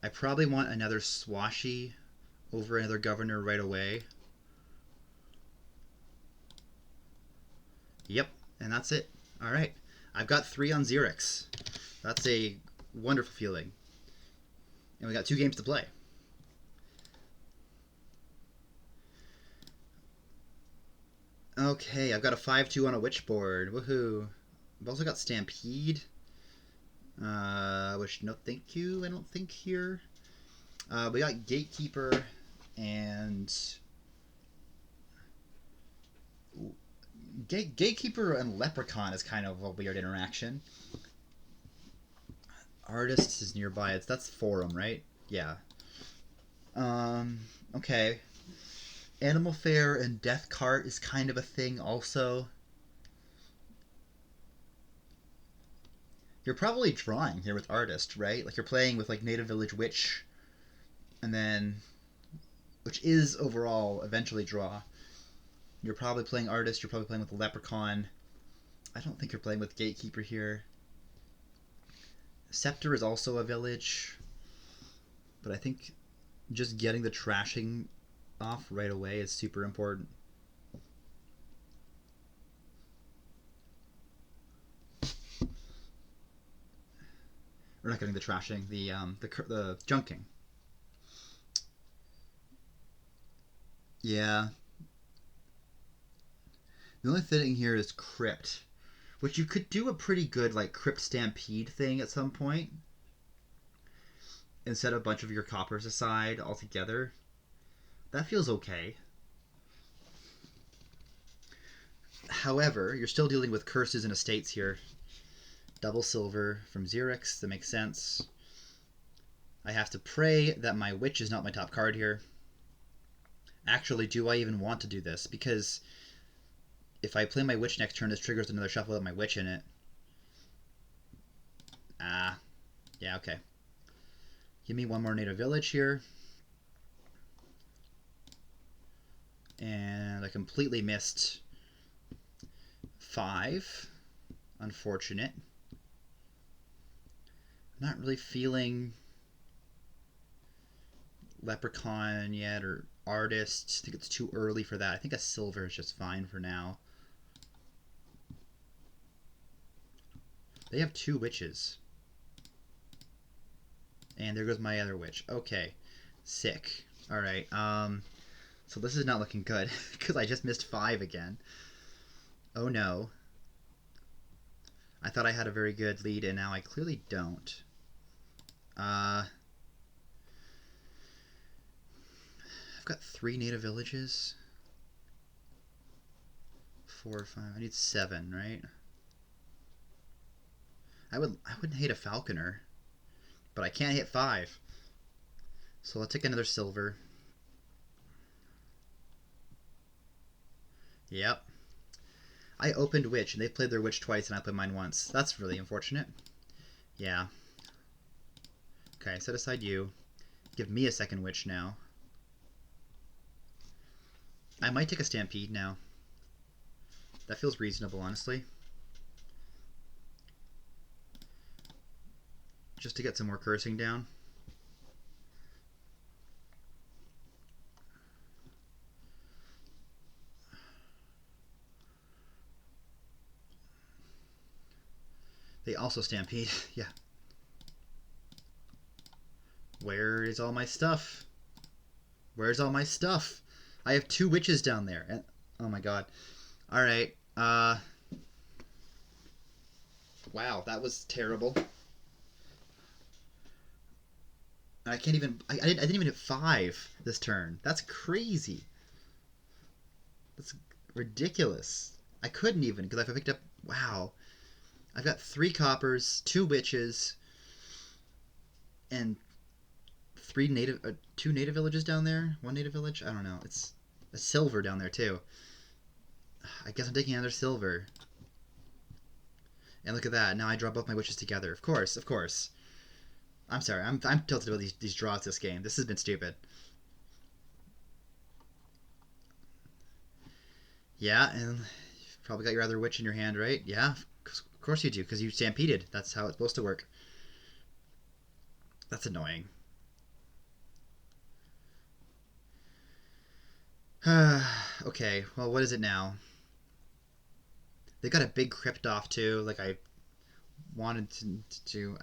A: I probably want another swashy over another Governor right away. Yep, and that's it. Alright, I've got 3 on Xyrix. That's a wonderful feeling. And we got 2 games to play. Okay, I've got a 5-2 on a witch board. Woohoo. I've also got Stampede. Which, no thank you, I don't think here. We got Gatekeeper and... Gatekeeper and Leprechaun is kind of a weird interaction. Artist is nearby. That's Forum, right? Yeah. Okay. Animal Fair and Death Cart is kind of a thing also. You're probably drawing here with Artist, right? Like, you're playing with, like, Native Village Witch, and then... which is, overall, eventually draw. You're probably playing Artist, you're probably playing with the Leprechaun. I don't think you're playing with Gatekeeper here. Scepter is also a village, but I think just getting the trashing off right away is super important. We're not getting the trashing, the junking. Yeah. The only thing here is crypt, which you could do a pretty good like crypt stampede thing at some point, and set a bunch of your coppers aside altogether. That feels okay. However, you're still dealing with curses and estates here. Double silver from Xyrix, that makes sense. I have to pray that my witch is not my top card here. Actually, do I even want to do this? Because if I play my witch next turn, this triggers another shuffle with my witch in it. Ah, yeah, okay. Give me one more native village here. And I completely missed 5. Unfortunate. I'm not really feeling leprechaun yet, or artist. I think it's too early for that. I think a silver is just fine for now. They have 2 witches. And there goes my other witch. Okay. Sick. Alright, so this is not looking good, because I just missed 5 again. Oh no. I thought I had a very good lead, and now I clearly don't. I've got 3 native villages. 4 or 5. I need 7, right? I wouldn't hate a falconer, but I can't hit 5. So I'll take another silver. Yep. I opened witch, and they played their witch twice, and I played mine once. That's really unfortunate. Yeah. Okay, set aside you. Give me a second witch now. I might take a stampede now. That feels reasonable, honestly. Just to get some more cursing down. They also stampede. Yeah. Where is all my stuff? Where's all my stuff? I have 2 witches down there. And, oh my god. Alright. Wow, that was terrible. I can't even... I didn't even hit 5 this turn. That's crazy. That's ridiculous. I couldn't even, because if I picked up... Wow. I've got 3 coppers, 2 witches, and 2 native villages down there. 1 native village. I don't know. It's a silver down there too. I guess I'm taking another silver. And look at that. Now I draw both my witches together. Of course, of course. I'm sorry. I'm tilted about these draws this game. This has been stupid. Yeah, and you've probably got your other witch in your hand, right? Yeah, of course you do, because you stampeded. That's how it's supposed to work. That's annoying. Okay, well, what is it now? They got a big crypt off, too, like I wanted to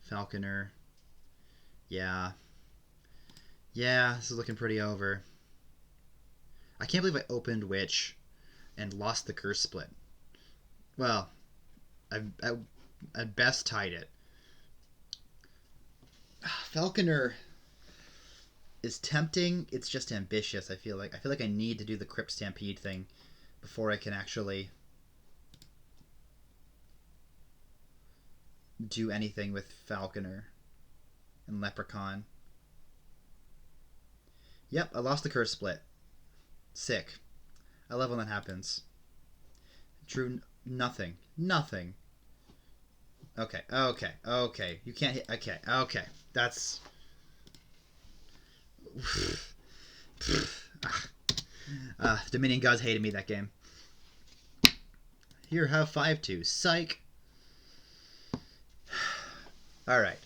A: Falconer. Yeah. Yeah, this is looking pretty over. I can't believe I opened Witch and lost the curse split. Well, I at best tied it. Falconer is tempting. It's just ambitious, I feel like. I feel like I need to do the Crypt Stampede thing before I can actually do anything with Falconer and Leprechaun. Yep, I lost the curse split. Sick. I love when that happens. Drew nothing. Nothing. Okay, okay, okay. You can't hit. Okay, okay. That's. Dominion Gods hated me that game. Here, have 5-2. Psych. Alright.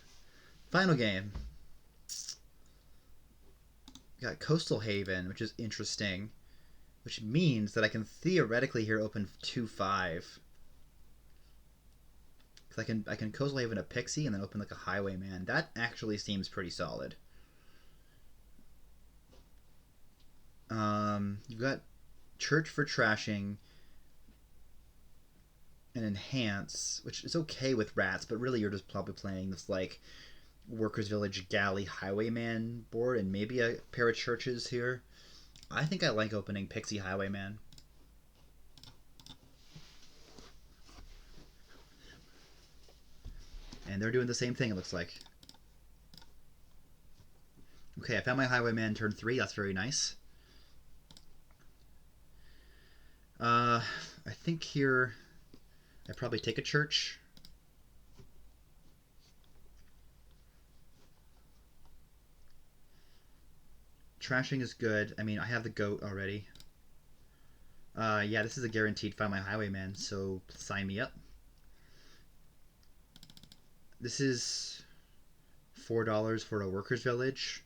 A: Final game. Got Coastal Haven, which is interesting. Which means that I can theoretically here open 2-5. Because I can coastally even a pixie and then open like a highwayman. That actually seems pretty solid. You've got church for trashing and enhance, which is okay with rats, but really you're just probably playing this like workers village galley highwayman board and maybe a pair of churches here. I think I like opening pixie highwayman. And they're doing the same thing, it looks like. Okay, I found my highwayman turn 3. That's very nice. I think here I probably take a church. Trashing is good. I mean, I have the goat already. Yeah, this is a guaranteed find my highwayman, so sign me up. This is $4 for a workers village,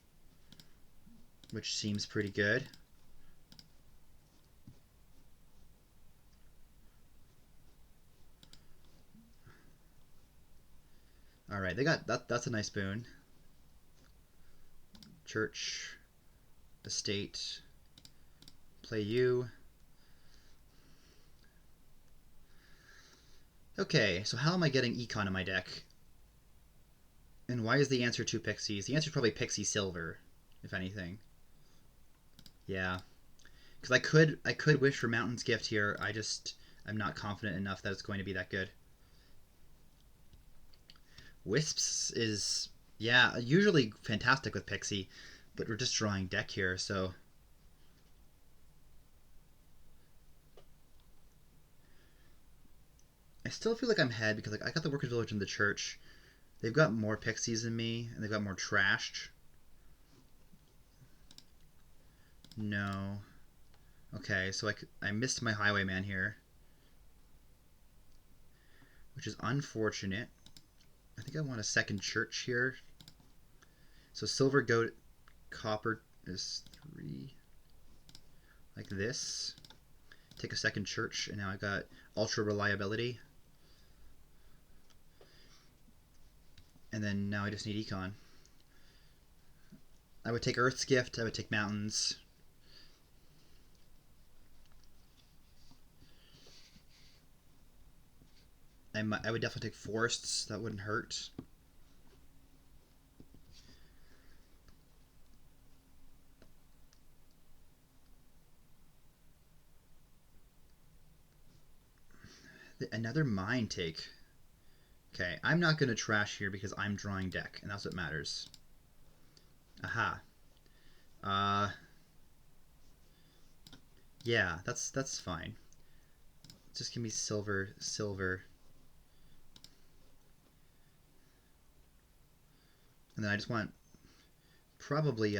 A: which seems pretty good. All right, they got that. That's a nice boon. Church, estate, play you. Okay, so how am I getting econ in my deck? And why is the answer 2 pixies? The answer is probably pixie silver, if anything. Yeah, because I could wish for Mountain's Gift here. I'm not confident enough that it's going to be that good. Wisps is, yeah, usually fantastic with Pixie, but we're just drawing deck here, so. I still feel like I'm ahead because like I got the Workers Village and the Church. They've got more Pixies than me, and they've got more trashed. No. Okay, so I missed my Highwayman here, which is unfortunate. I think I want a second Church here. So silver, goat, copper is 3. Like this. Take a second Church, and now I got ultra reliability. And then now I just need econ. I would take Earth's Gift. I would take Mountains. I would definitely take Forests. That wouldn't hurt. Another Mine take. Okay, I'm not going to trash here because I'm drawing deck, and that's what matters. Aha. Yeah, that's fine. Just give me silver, silver. And then I just want probably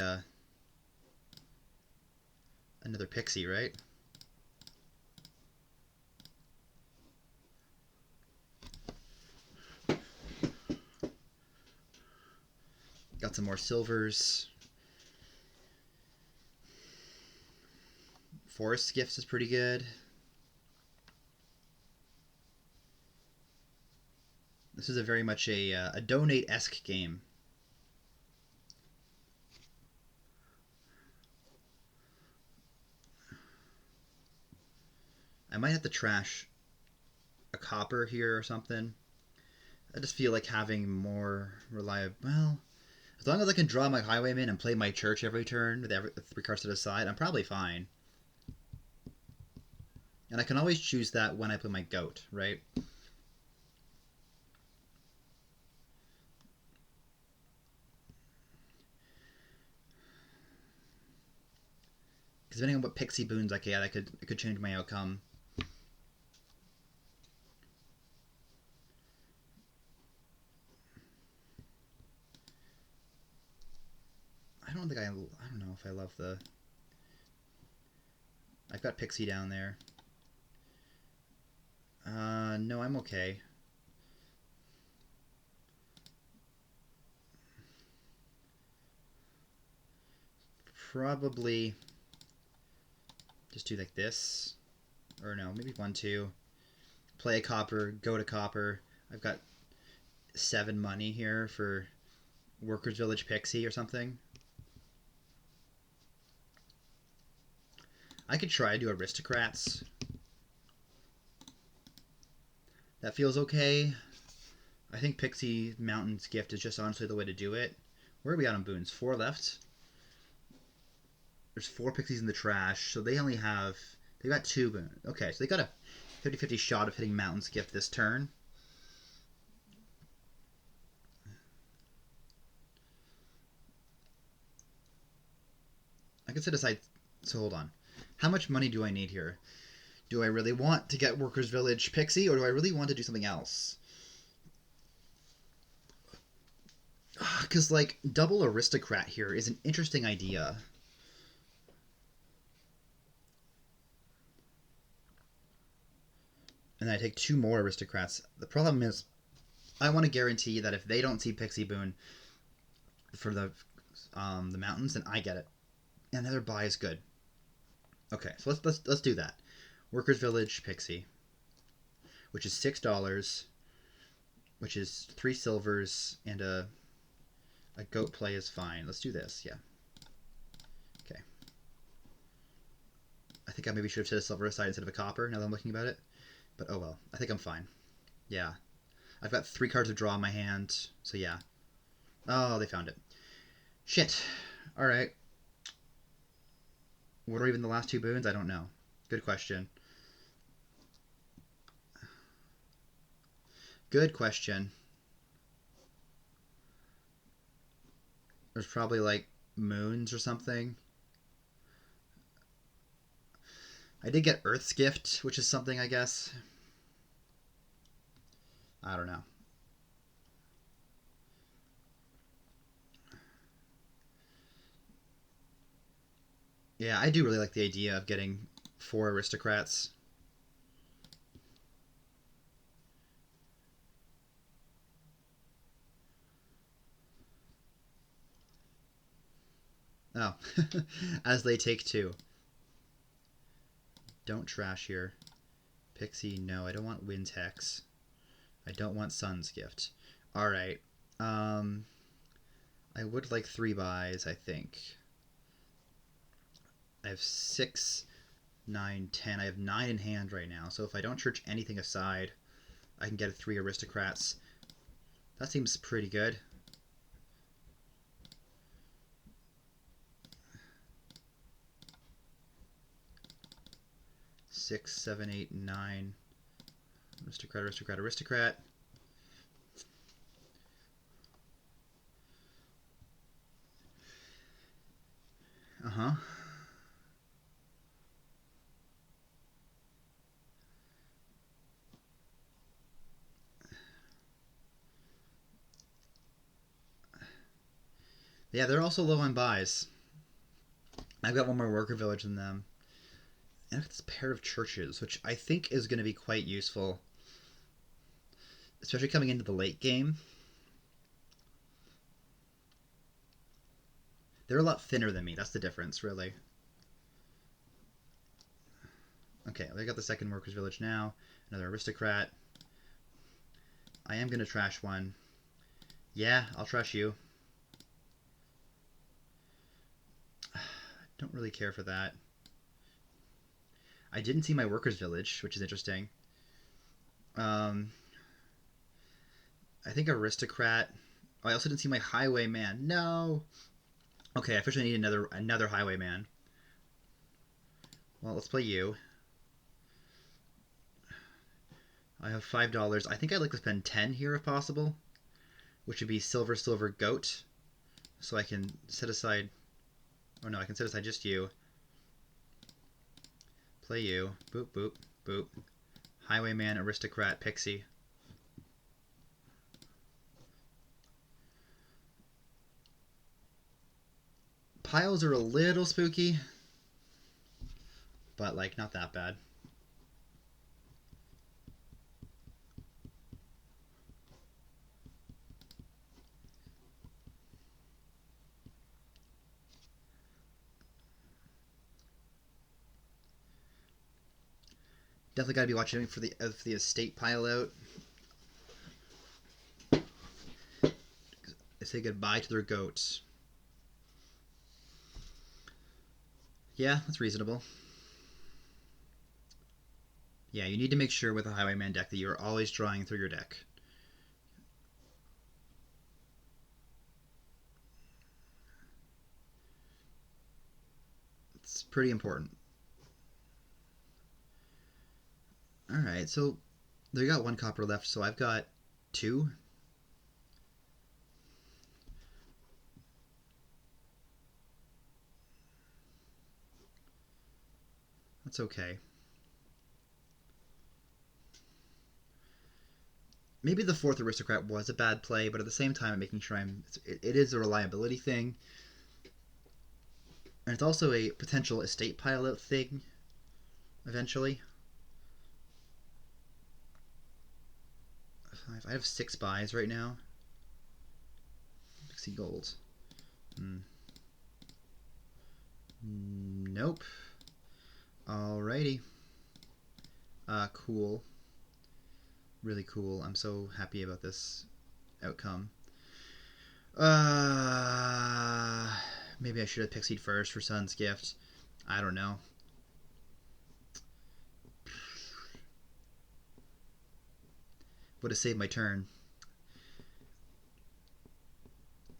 A: another pixie, right? Got some more silvers. Forest Gifts is pretty good. This is a very much a donate-esque game. I might have to trash a copper here or something. I just feel like having more reliable. Well, as long as I can draw my highwayman and play my church every turn with 3 cards to the side, I'm probably fine. And I can always choose that when I play my goat, right? Because depending on what pixie boons I get, it could change my outcome. I don't know if I love the. I've got pixie down there. No, I'm okay. Probably just do like this. Or no, maybe 1, 2. Play a copper, go to copper. I've got 7 money here for Workers Village Pixie or something. I could try to do Aristocrats. That feels okay. I think Pixie Mountain's Gift is just honestly the way to do it. Where are we at on boons? 4 left? There's 4 Pixies in the trash, so they only have... They got 2 boons. Okay, so they got a 50-50 shot of hitting Mountain's Gift this turn. I can set aside... So hold on. How much money do I need here? Do I really want to get Workers Village Pixie, or do I really want to do something else? Because, like, double Aristocrat here is an interesting idea. And then I take 2 more Aristocrats. The problem is, I want to guarantee that if they don't see Pixie Boon for the mountains, then I get it. Another buy is good. Okay, so let's do that. Workers Village Pixie, which is $6, which is 3 silvers, and a goat play is fine. Let's do this. Yeah. Okay. I think I maybe should have set a silver aside instead of a copper. Now that I'm looking about it, but oh well. I think I'm fine. Yeah. I've got 3 cards of draw in my hand, so yeah. Oh, they found it. Shit. All right. What are even the last 2 boons? I don't know. Good question. Good question. There's probably like moons or something. I did get Earth's Gift, which is something, I guess. I don't know. Yeah, I do really like the idea of getting 4 Aristocrats. Oh, as they take 2. Don't trash here. Pixie, no, I don't want Wind's Hex. I don't want Sun's Gift. Alright. I would like 3 buys, I think. I have 6, 9, 10. I have 9 in hand right now, so if I don't church anything aside, I can get 3 Aristocrats. That seems pretty good. Six, 7, 8, 9. Aristocrat, Aristocrat, Aristocrat. Uh-huh. Yeah, they're also low on buys. I've got 1 more worker village than them. And I've got this pair of churches, which I think is going to be quite useful. Especially coming into the late game. They're a lot thinner than me. That's the difference, really. Okay, I got the second workers village now. Another aristocrat. I am going to trash 1. Yeah, I'll trash you. Don't really care for that. I didn't see my workers village, which is interesting. I think aristocrat. Oh, I also didn't see my highwayman. No. Okay, I officially need another highwayman. Well, let's play you. I have $5. I think I'd like to spend 10 here if possible, which would be silver, silver, goat. So I can set aside. Oh no, I can set aside just you. Play you. Boop, boop, boop. Highwayman, aristocrat, pixie. Piles are a little spooky, but like not that bad. Definitely got to be watching for the estate pile out. say goodbye to their goats. Yeah, that's reasonable. Yeah, you need to make sure with a Highwayman deck that you're always drawing through your deck. It's pretty important. Alright, so they got 1 copper left, so I've got 2. That's okay. Maybe the 4th aristocrat was a bad play, but at the same time, I'm making sure it is a reliability thing. And it's also a potential estate pile-out thing, eventually. I have 6 buys right now. 60 gold. Nope. Alrighty. Cool. Really cool. I'm so happy about this outcome. Maybe I should have pixied first for Son's Gift. I don't know. Would have saved my turn.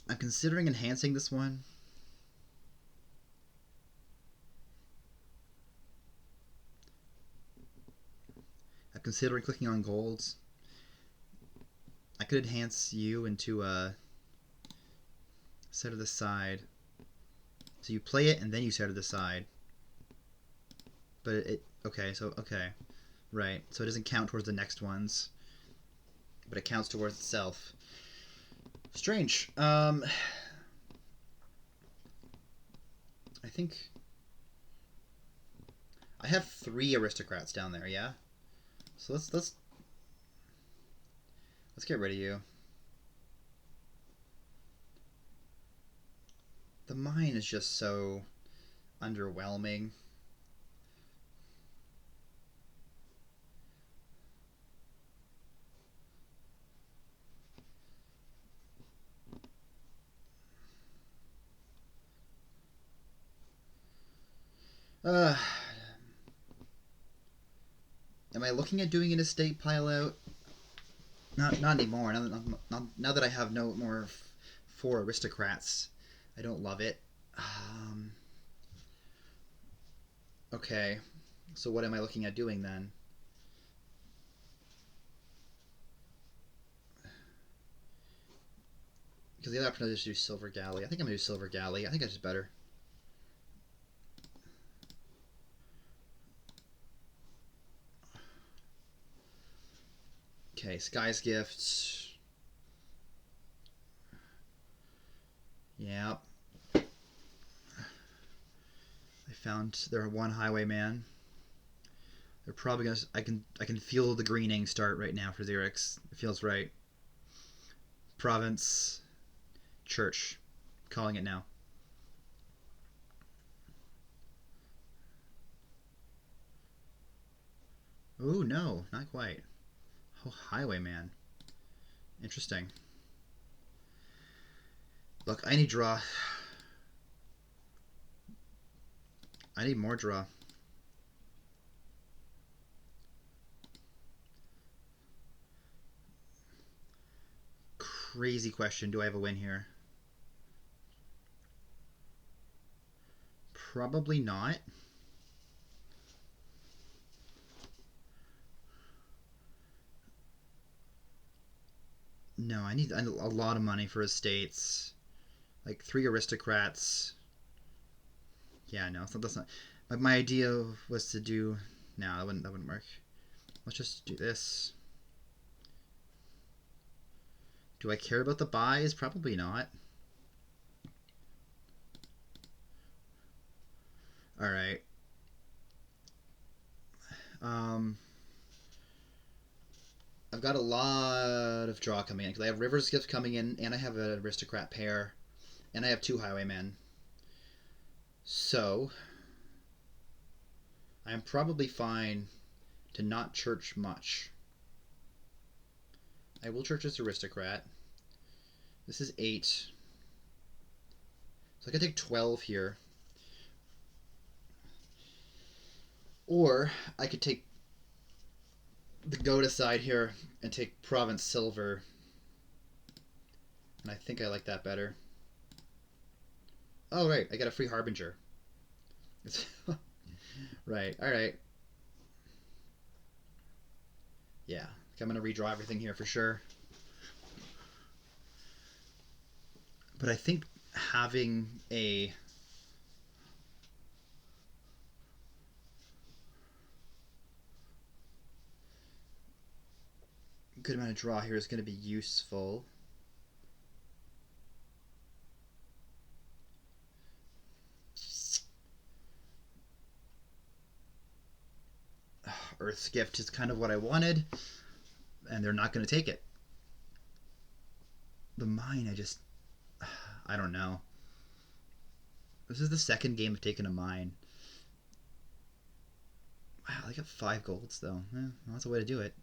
A: I'm considering enhancing this one. I'm considering clicking on golds. I could enhance you into a set to the side. So you play it and then you set to the side. But okay, right. So it doesn't count towards the next ones, but it counts towards itself. Strange. I think I have 3 aristocrats down there. Yeah. So let's get rid of you. The mine is just so underwhelming. Am I looking at doing an estate pile out? Not anymore. Now that I have no more 4 aristocrats, I don't love it. Okay, so what am I looking at doing then? Because the other option is to do Silver Galley. I think I'm going to do Silver Galley. I think that's just better. Okay, Sky's Gift. Yeah. I found their 1 Highwayman. They're probably gonna. I can feel the greening start right now for xyrix. It feels right. Province, church, calling it now. Oh no, not quite. Oh, Highwayman. Interesting. Look, I need draw. I need more draw. Crazy question. Do I have a win here? Probably not. No, I need a lot of money for estates. Like 3 aristocrats. Yeah, no, that's not. My idea was to do. No, that wouldn't work. Let's just do this. Do I care about the buys? Probably not. Alright. I've got a lot of draw coming in because I have River's Gift coming in, and I have an aristocrat pair, and I have 2 Highwaymen. So I'm probably fine to not church much. I will church this aristocrat. This is 8. So I can take 12 here. Or I could take the Goda side here and take Province Silver. And I think I like that better. Oh, right. I got a free Harbinger. Right. Alright. Yeah. I'm going to redraw everything here for sure. But I think having a good amount of draw here is going to be useful. Earth's Gift is kind of what I wanted, and they're not going to take it. The mine, I don't know. This is the second game of taking a mine. Wow, I got 5 golds though. Well, that's a way to do it.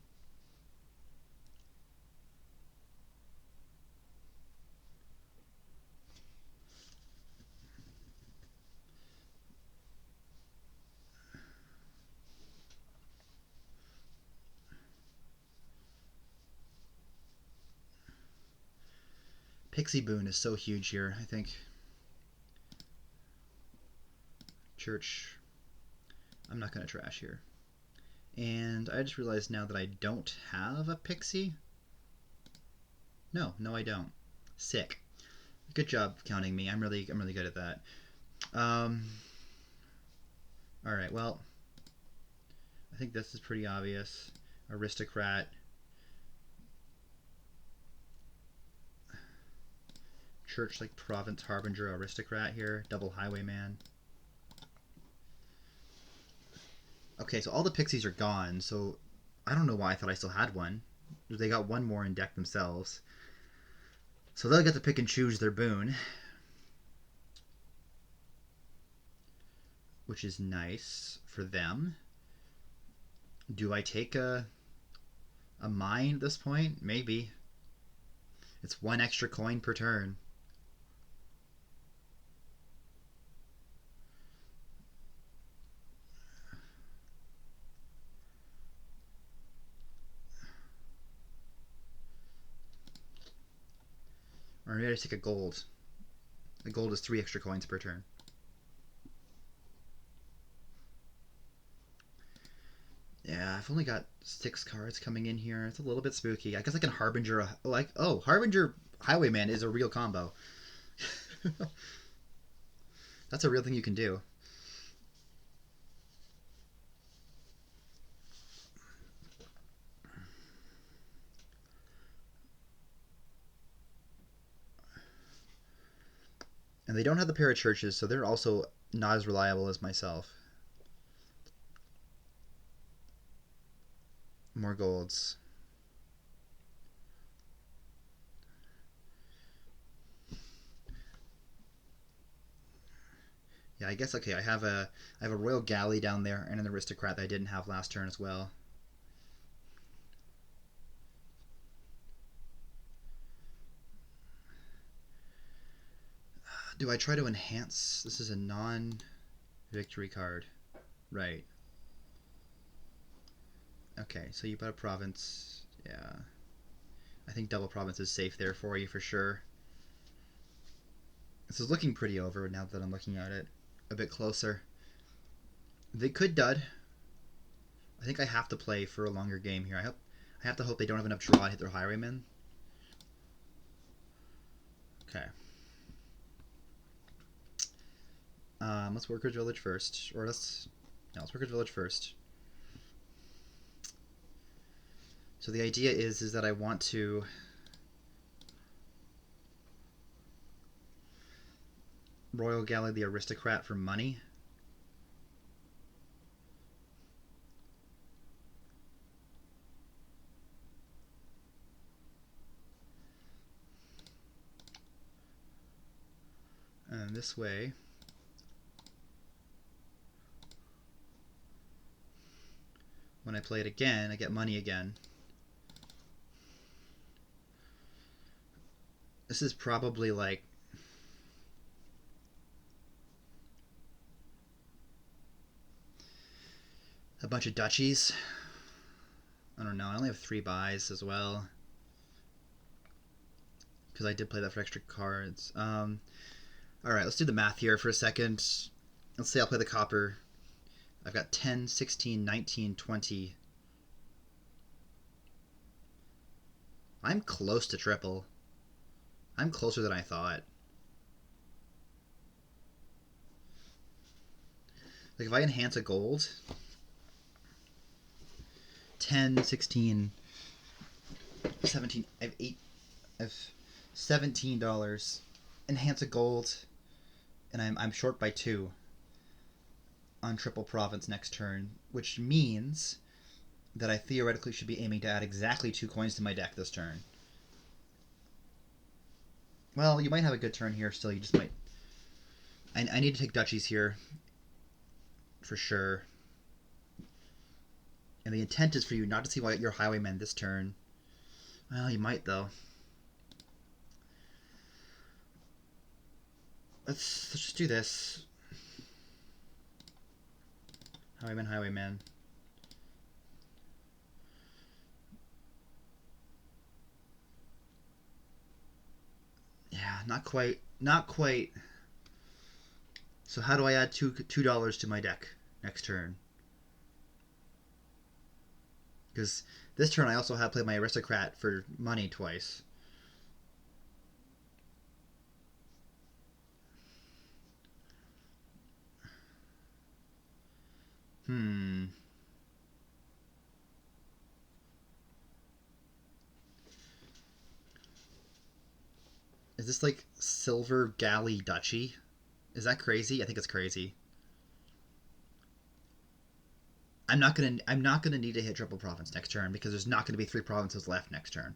A: Pixie Boon is so huge here, I think. Church. I'm not going to trash here. And I just realized now that I don't have a Pixie. No, I don't. Sick. Good job counting me. I'm really good at that. Alright, well, I think this is pretty obvious. Aristocrat. Church like Province Harbinger Aristocrat here. Double Highwayman. Okay, so all the pixies are gone, so I don't know why I thought I still had one. They got one more in deck themselves. So they'll get to pick and choose their boon. Which is nice for them. Do I take a mine at this point? Maybe. It's 1 extra coin per turn. Or maybe I take a gold. A gold is 3 extra coins per turn. Yeah, I've only got 6 cards coming in here. It's a little bit spooky. I guess I can Harbinger Harbinger Highwayman is a real combo. That's a real thing you can do. And they don't have the pair of churches, so they're also not as reliable as myself. More golds. Yeah, I guess okay. I have a royal galley down there and an aristocrat that I didn't have last turn as well. Do I try to enhance? This is a non-victory card, right? Okay, so you put a province. Yeah, I think double province is safe there for you for sure. This is looking pretty over now that I'm looking at it a bit closer. They could dud. I think I have to play for a longer game here. I have to hope they don't have enough draw to hit their highwaymen. Okay. Let's Workers Village first, or let's Workers Village first. So the idea is that I want to Royal Galley the Aristocrat for money. And this way, when I play it again, I get money again. This is probably like a bunch of duchies. I don't know. I only have 3 buys as well because I did play that for extra cards. All right, let's do the math here for a second. Let's say I'll play the copper. I've got 10, 16, 19, 20. I'm close to triple. I'm closer than I thought. Like if I enhance a gold, 10, 16, 17, I have 8, I have $17. Enhance a gold, and I'm short by 2 on triple province next turn, which means that I theoretically should be aiming to add exactly 2 coins to my deck this turn. Well, you might have a good turn here still. You just might... I need to take duchies here for sure. And the intent is for you not to see your highwaymen this turn. Well, you might, though. Let's just do this. Highwayman, highwayman. Yeah, not quite. Not quite. So how do I add $2 to my deck next turn? Because this turn I also have played my aristocrat for money twice. Is this like silver galley duchy? Is that crazy? I think it's crazy. I'm not gonna need to hit triple province next turn because there's not gonna be 3 provinces left next turn.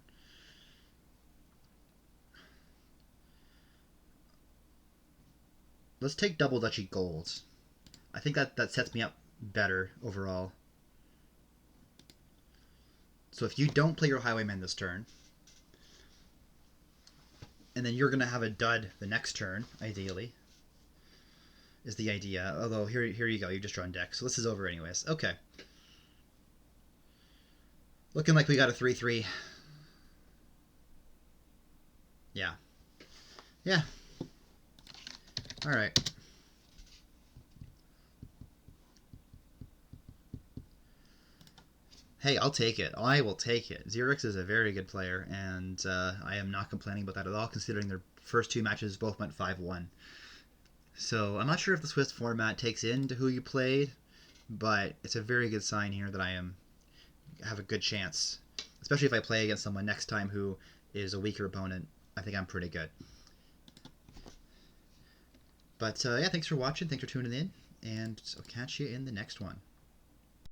A: Let's take double duchy gold. I think that sets me up better overall. So if you don't play your highwaymen this turn, and then you're gonna have a dud the next turn, ideally, is the idea. Although here you go, you just drawn deck, so this is over anyways. Okay. Looking like we got a 3-3. Yeah. Yeah. Alright. Hey, I'll take it. I will take it. Xyrix is a very good player, and I am not complaining about that at all, considering their first 2 matches both went 5-1. So I'm not sure if the Swiss format takes into who you played, but it's a very good sign here that I have a good chance. Especially if I play against someone next time who is a weaker opponent. I think I'm pretty good. But yeah, thanks for watching. Thanks for tuning in. And I'll catch you in the next one.